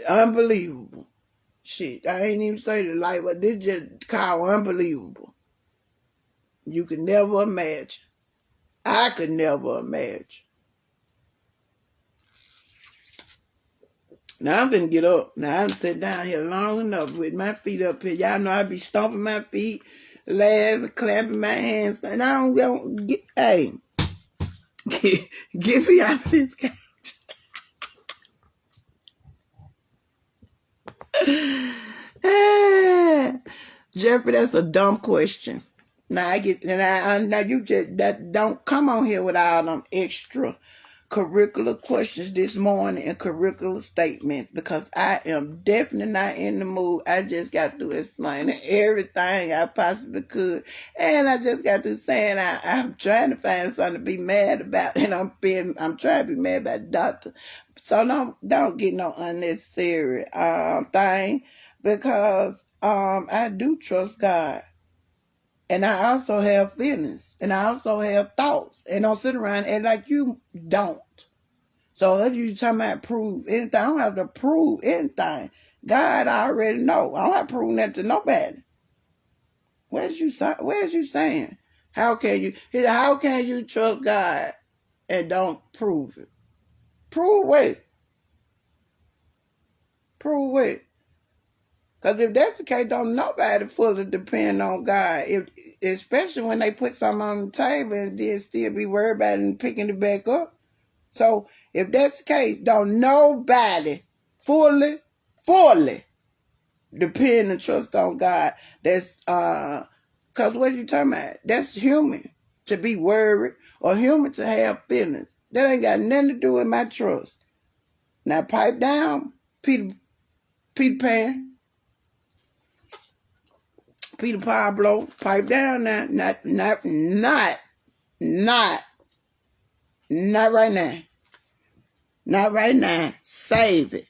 unbelievable. Shit, I ain't even say the life, but this just called unbelievable. You could never imagine. I could never imagine. Now I'm finna get up. Now I'm sit down here long enough with my feet up here. Y'all know I be stomping my feet, laughing, clapping my hands, and I don't go get. Hey, get me out of this couch. Jeffrey, that's a dumb question. Now I get, and now you just don't come on here with all them extra curricular questions this morning and curricular statements, because I am definitely not in the mood. I just got to explain everything I possibly could, and I just got to saying I'm trying to find something to be mad about, and I'm trying to be mad about the doctor. So don't get no unnecessary thing, because I do trust God. And I also have feelings. And I also have thoughts. And don't sit around and like you don't. So if you talking about prove anything, I don't have to prove anything. God already know. I don't have to prove nothing to nobody. What is you saying? How can you trust God and don't prove it? Prove what? Prove what? Because if that's the case, don't nobody fully depend on God. Especially when they put something on the table and then still be worried about it and picking it back up. So If that's the case, don't nobody fully depend and trust on God. That's cause what you talking about? That's human to be worried or human to have feelings. That ain't got nothing to do with my trust. Now pipe down, Peter Pan, Peter Pablo, pipe down now. Not right now. Not right now. Save it.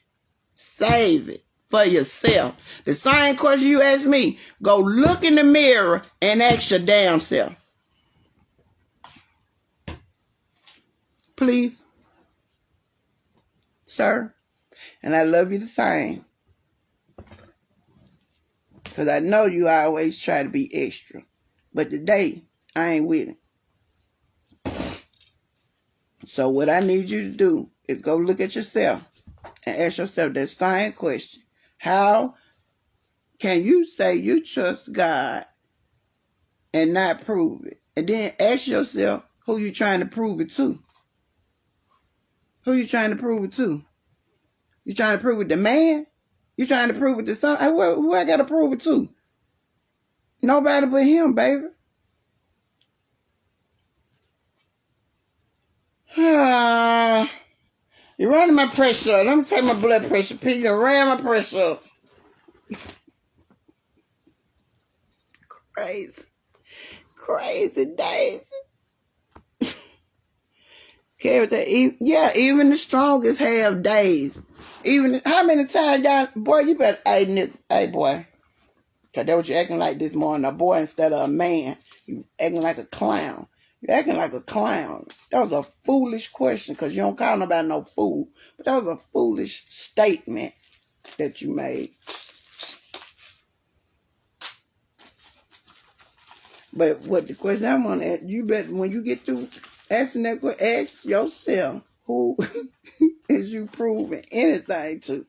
Save it for yourself. The same question you asked me, go look in the mirror and ask your damn self. Please. Sir. And I love you the same. Because I know you always try to be extra. But today, I ain't with it. So what I need you to do is go look at yourself and ask yourself that same question. How can you say you trust God and not prove it? And then ask yourself who you trying to prove it to. Who you trying to prove it to? You trying to prove it to man? You trying to prove it to something? Who I got to prove it to? Nobody but him, baby. You're running my pressure up. Let me take my blood pressure. Pete, you ran my pressure up. Crazy days. Even the strongest have days. Even how many times y'all, boy, you better, hey boy, cause that what you acting like this morning, a boy instead of a man. You acting like a clown. You acting like a clown. That was a foolish question, cause you don't call nobody no fool. But that was a foolish statement that you made. But what the question I'm gonna ask, you better, when you get through asking that question, ask yourself, who is you proving anything to?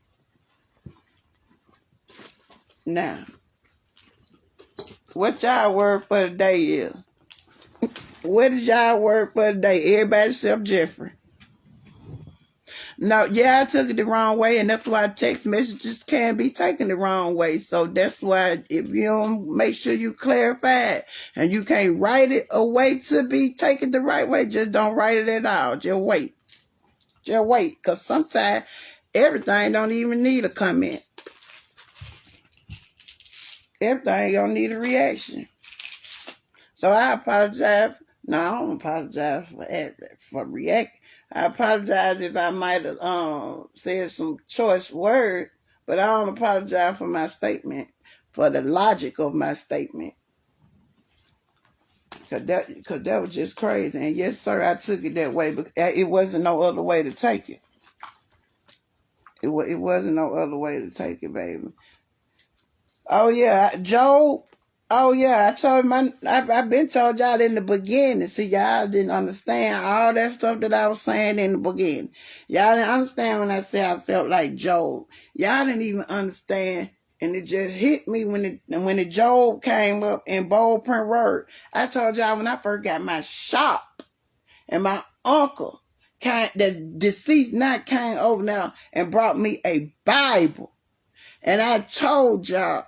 Now, what y'all word for the day is? What is y'all word for the day? Everybody except Jeffrey. No, yeah, I took it the wrong way, and that's why text messages can be taken the wrong way. So that's why if you don't make sure you clarify it, and you can't write it a way to be taken the right way, just don't write it at all. Just wait. Just wait, because sometimes everything don't even need a comment. Everything don't need a reaction. So I apologize. No, I don't apologize for reacting. I apologize if I might have said some choice words, but I don't apologize for my statement, for the logic of my statement. Cause that was just crazy. And yes, sir, I took it that way, but it wasn't no other way to take it. It wasn't no other way to take it, baby. Oh yeah, Joe. Oh yeah, I've been told y'all in the beginning. See, y'all didn't understand all that stuff that I was saying in the beginning. Y'all didn't understand when I said I felt like Job. Y'all didn't even understand, and it just hit me when the Job came up in bold print word. I told y'all when I first got my shop, and my uncle the deceased not came over now and brought me a Bible, and I told y'all.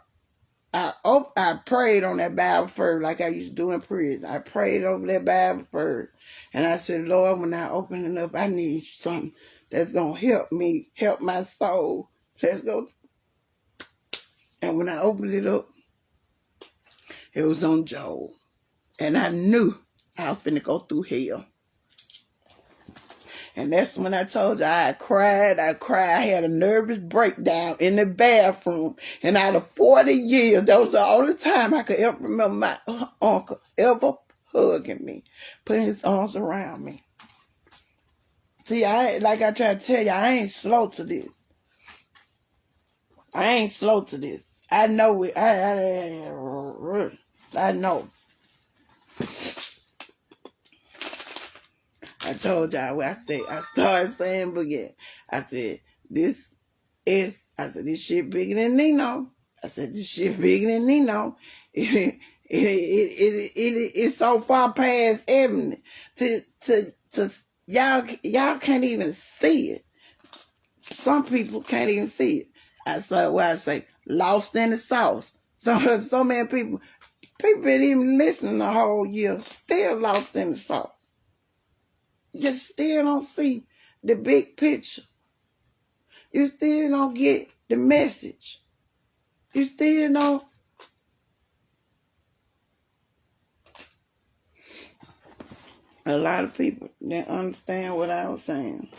I prayed on that Bible first, like I used to do in prison. I prayed over that Bible first. And I said, Lord, when I open it up, I need something that's going to help me, help my soul. Let's go. And when I opened it up, it was on Job. And I knew I was finna go through hell. And that's when I told you I cried. I had a nervous breakdown in the bathroom. And out of 40 years, that was the only time I could ever remember my uncle ever hugging me, putting his arms around me. See, like I try to tell you, I ain't slow to this. I know it. I know. I told y'all I started saying again. I said, this shit bigger than Nino. It's so far past evidence to Y'all can't even see it. Some people can't even see it. I say lost in the sauce. So many people didn't even listen the whole year, still lost in the sauce. You still don't see the big picture. You still don't get the message. You still don't. A lot of people didn't understand what I was saying.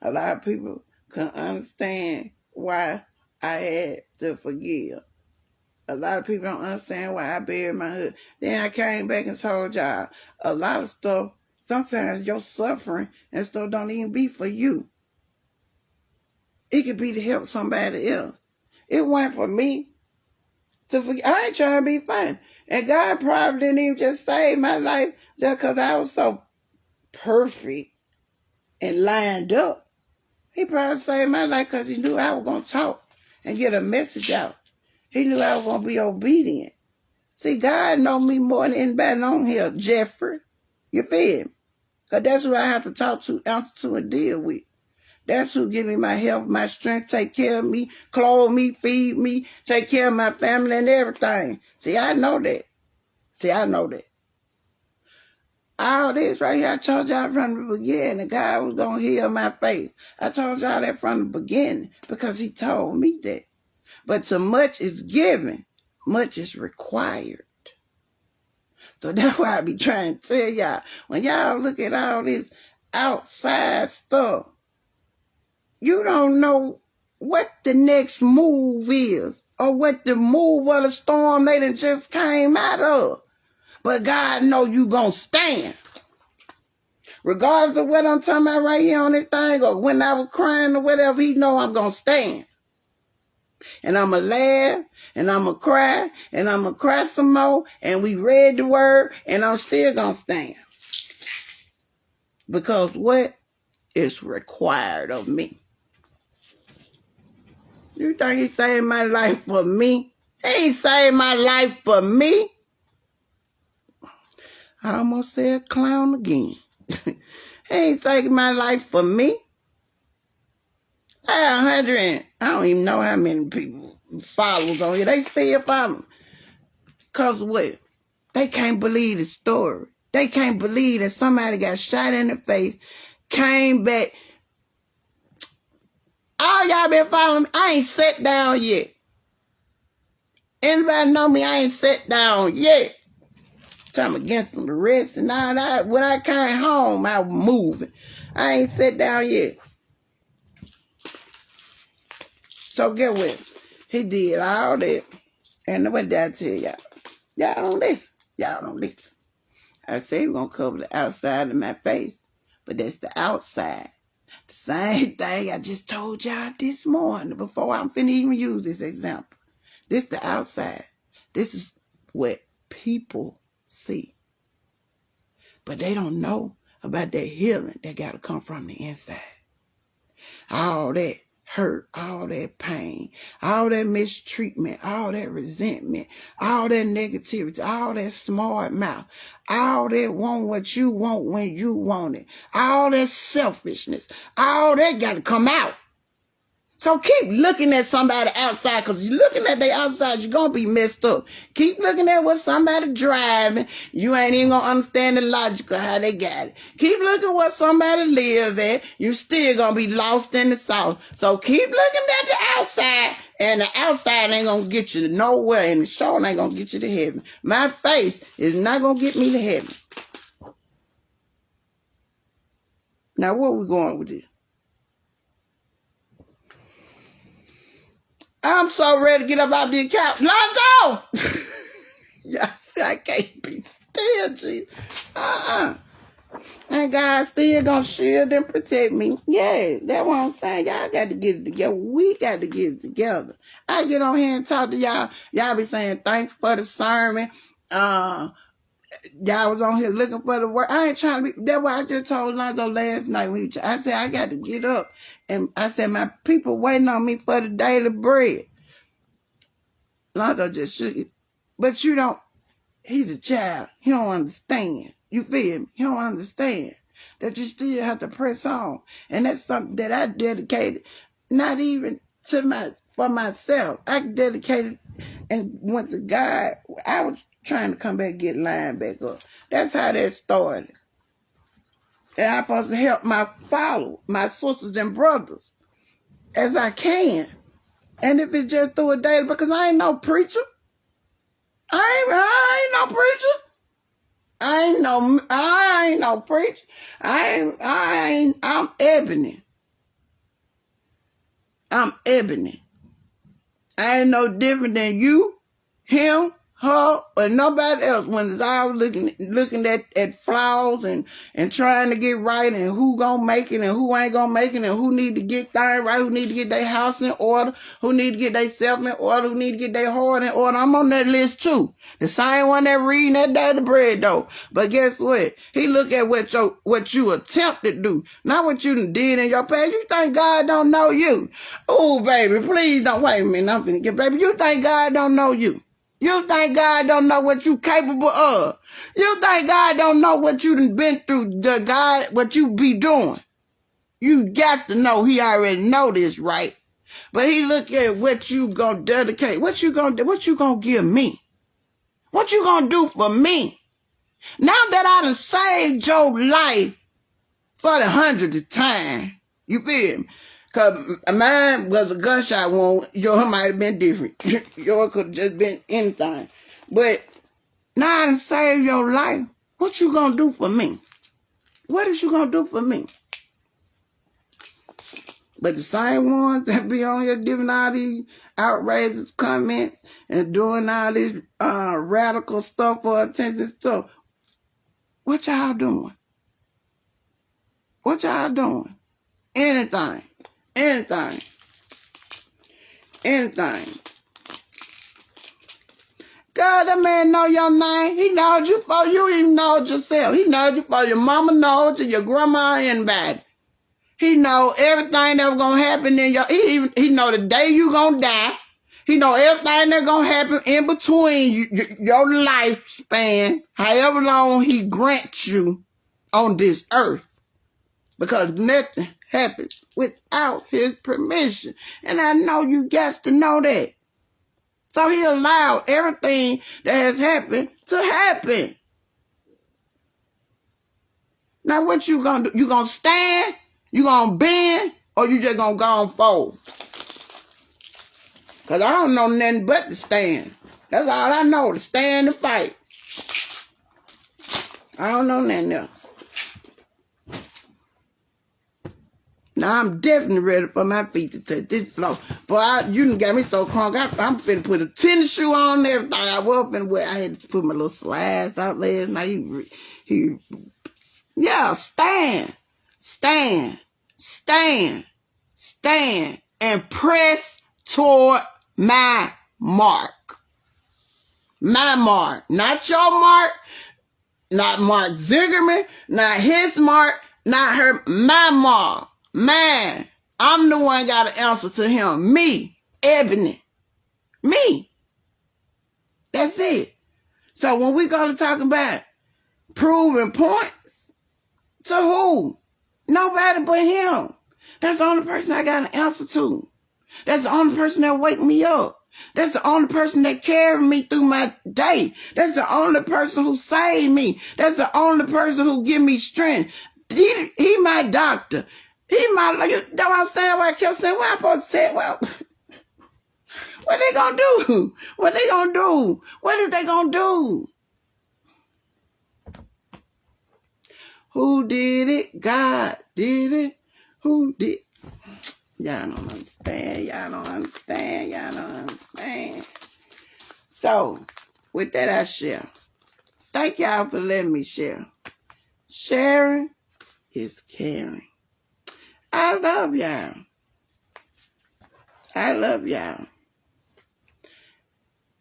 A lot of people couldn't understand why I had to forgive. A lot of people don't understand why I buried my husband. Then I came back and told y'all a lot of stuff. Sometimes your suffering and stuff don't even be for you. It could be to help somebody else. It wasn't for me to forget. I ain't trying to be funny. And God probably didn't even just save my life just because I was so perfect and lined up. He probably saved my life because he knew I was going to talk and get a message out. He knew I was going to be obedient. See, God know me more than anybody on here, Jeffrey. You feel me? Because that's who I have to talk to, answer to, and deal with. That's who give me my health, my strength, take care of me, clothe me, feed me, take care of my family and everything. See, I know that. All this right here, I told y'all from the beginning, that God was going to heal my faith. I told y'all that from the beginning because he told me that. But to much is given, much is required. So that's why I be trying to tell y'all, when y'all look at all this outside stuff, you don't know what the next move is or what the move of the storm they done just came out of. But God know you gonna stand. Regardless of what I'm talking about right here on this thing or when I was crying or whatever, he know I'm gonna stand. And I'm going to laugh, and I'm going to cry, and I'm going to cry some more, and we read the word, and I'm still going to stand. Because what is required of me? You think he saved my life for me? He ain't saved my life for me. I almost said clown again. He ain't taking my life for me. I have 100, I don't even know how many people followers on here. They still follow. Because what? They can't believe the story. They can't believe that somebody got shot in the face, came back. All y'all been following me, I ain't sat down yet. Anybody know me, I ain't sat down yet. I'm against some arrests and all that. When I came home, I was moving. I ain't sat down yet. So get what? He did all that. And what did I tell y'all? Y'all don't listen. Y'all don't listen. I said we're going to cover the outside of my face. But that's the outside. The same thing I just told y'all this morning before I'm finna even use this example. This the outside. This is what people see. But they don't know about that healing that got to come from the inside. All that hurt, all that pain, all that mistreatment, all that resentment, all that negativity, all that smart mouth, all that want what you want when you want it, all that selfishness, all that got to come out. So keep looking at somebody outside, because you're looking at their outside, you're going to be messed up. Keep looking at what somebody driving. You ain't even going to understand the logic of how they got it. Keep looking at what somebody live at. You still going to be lost in the sauce. So keep looking at the outside, and the outside ain't going to get you to nowhere, and the show ain't going to get you to heaven. My face is not going to get me to heaven. Now, where we going with this? I'm so ready to get up off the couch. Lonzo! Y'all see, I can't be still, Jesus. And God still gonna shield and protect me. Yeah, that's what I'm saying. Y'all got to get it together. We got to get it together. I get on here and talk to y'all. Y'all be saying, thanks for the sermon. Y'all was on here looking for the word. I ain't trying to be. That's why I just told Lonzo last night. I said, I got to get up. And I said, my people waiting on me for the daily bread. Lonzo just shook it. But he's a child. He don't understand. You feel me? He don't understand. that you still have to press on. And that's something that I dedicated, not even for myself. I dedicated and went to God. I was trying to come back and get lined back up. That's how that started. And I'm supposed to help my followers, my sisters and brothers, as I can. And if it's just through a day, because I ain't no preacher. I ain't no preacher. I ain't no preacher. I'm Ebony. I'm Ebony. I ain't no different than you, him, her, or nobody else when it's all looking at flaws and trying to get right and who gonna make it and who ain't gonna make it and who need to get things right, who need to get their house in order, who need to get their self in order, who need to get their heart in order. I'm on that list too. The same one that reading that daily bread though. But guess what? He look at what you attempt to do, not what you did in your past. You think God don't know you? Oh, baby, please don't wait a minute. I'm finna get, baby. You think God don't know you? You think God don't know what you capable of? You think God don't know what you done been through, what you be doing? You got to know he already know this, right? But he look at what you gonna dedicate. What you gonna do? What you gonna give me? What you gonna do for me? Now that I done saved your life for the 100th time, you feel me? Because mine was a gunshot wound. Yours might have been different. Yours could have just been anything. But now I done saved your life. What you going to do for me? What is you going to do for me? But the same ones that be on here giving all these outrageous comments and doing all this radical stuff for attention stuff, what y'all doing? What y'all doing? Anything. Anything. God, that man know your name. He knows you before you even know it yourself. He knows you before your mama knows it, your grandma, anybody. He know everything that's gonna happen in your. He know the day you gonna die. He know everything that's gonna happen in between your lifespan, however long he grants you on this earth, because nothing happens without his permission. And I know you got to know that. So he allowed everything that has happened to happen. Now what you gonna do? You gonna stand? You gonna bend? Or you just gonna go and fold? Because I don't know nothing but to stand. That's all I know, to stand and fight. I don't know nothing else. Now, I'm definitely ready for my feet to touch this floor. Boy, you done got me so crunk. I'm finna put a tennis shoe on and everything. I was finna wear. I had to put my little slides out last night. Yeah, stand, and press toward my mark. My mark. Not your mark, not Mark Zuckerman, not his mark, not her, my mark. Man, I'm the one got to answer to him. Me, Ebony. Me. That's it. So when we go to talk about proving points, to who? Nobody but him. That's the only person I got an answer to. That's the only person that wake me up. That's the only person that carried me through my day. That's the only person who saved me. That's the only person who give me strength. He my doctor. He my, you know what I'm saying? What I kept saying, what I'm supposed to say? Well, what they gonna do? What they gonna do? What is they gonna do? Who did it? God did it. Who did? Y'all don't understand. So, with that, I share. Thank y'all for letting me share. Sharing is caring. I love y'all.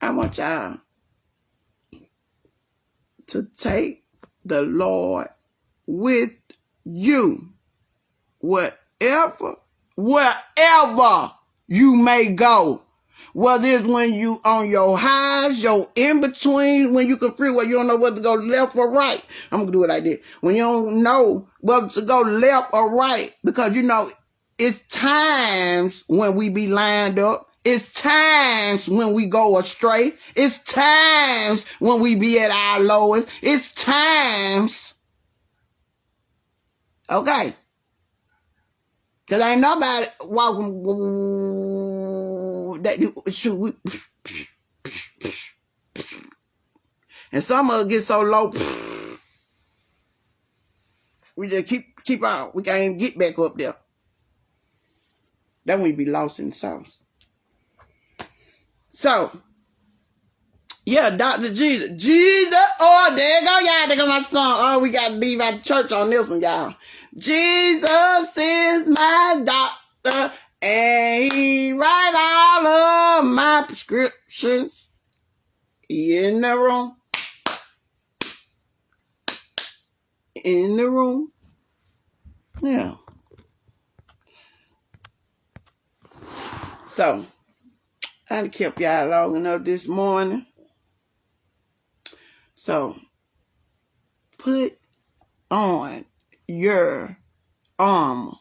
I want y'all to take the Lord with you. Wherever you may go. Whether it's when you on your highs, your in-between, when you can free where you don't know whether to go left or right. I'm going to do it like this. When you don't know whether to go left or right, because, you know, it's times when we be lined up. It's times when we go astray. It's times when we be at our lowest. It's times. Okay. Because ain't nobody walking that shoot. And some of us get so low. We just keep on. We can't even get back up there. Then we be lost in the sauce. So, yeah, Dr. Jesus. Jesus. Oh, there you go, y'all. There go my song. Oh, we got to leave out the church on this one, y'all. Jesus is my doctor, and he write all of my prescriptions. He in the room. In the room. Yeah. So, I done kept y'all long enough this morning. So, put on your armor,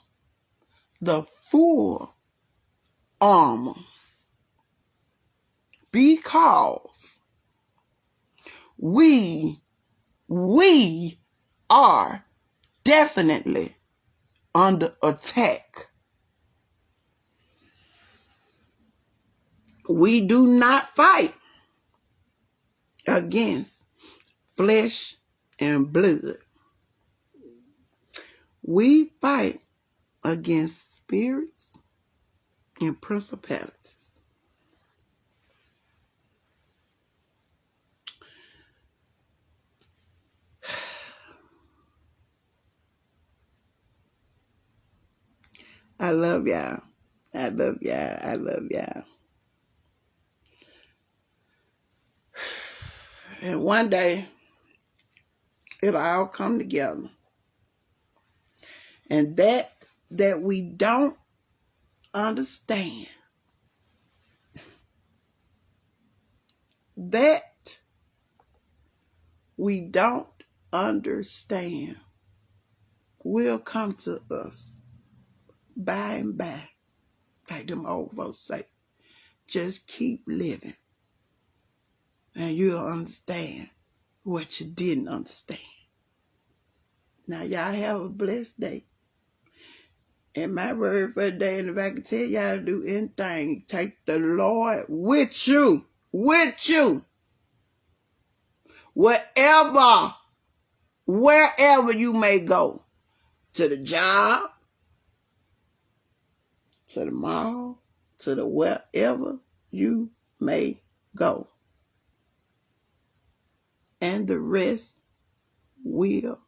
the full armor, because we are definitely under attack. We do not fight against flesh and blood. We fight against spirits and principalities. I love y'all. I love y'all. I love y'all. And one day, it'll all come together. And that we don't understand, that we don't understand will come to us by and by. Like them old folks say, just keep living. And you'll understand what you didn't understand. Now, y'all have a blessed day. And my word for the day, and if I can tell y'all to do anything, take the Lord with you. With you. Wherever you may go. To the job, to the mall, to the wherever you may go. And the rest will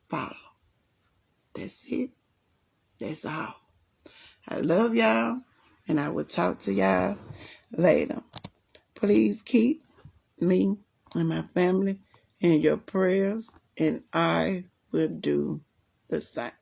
follow. That's it. That's all. I love y'all, and I will talk to y'all later. Please keep me and my family in your prayers, and I will do the same.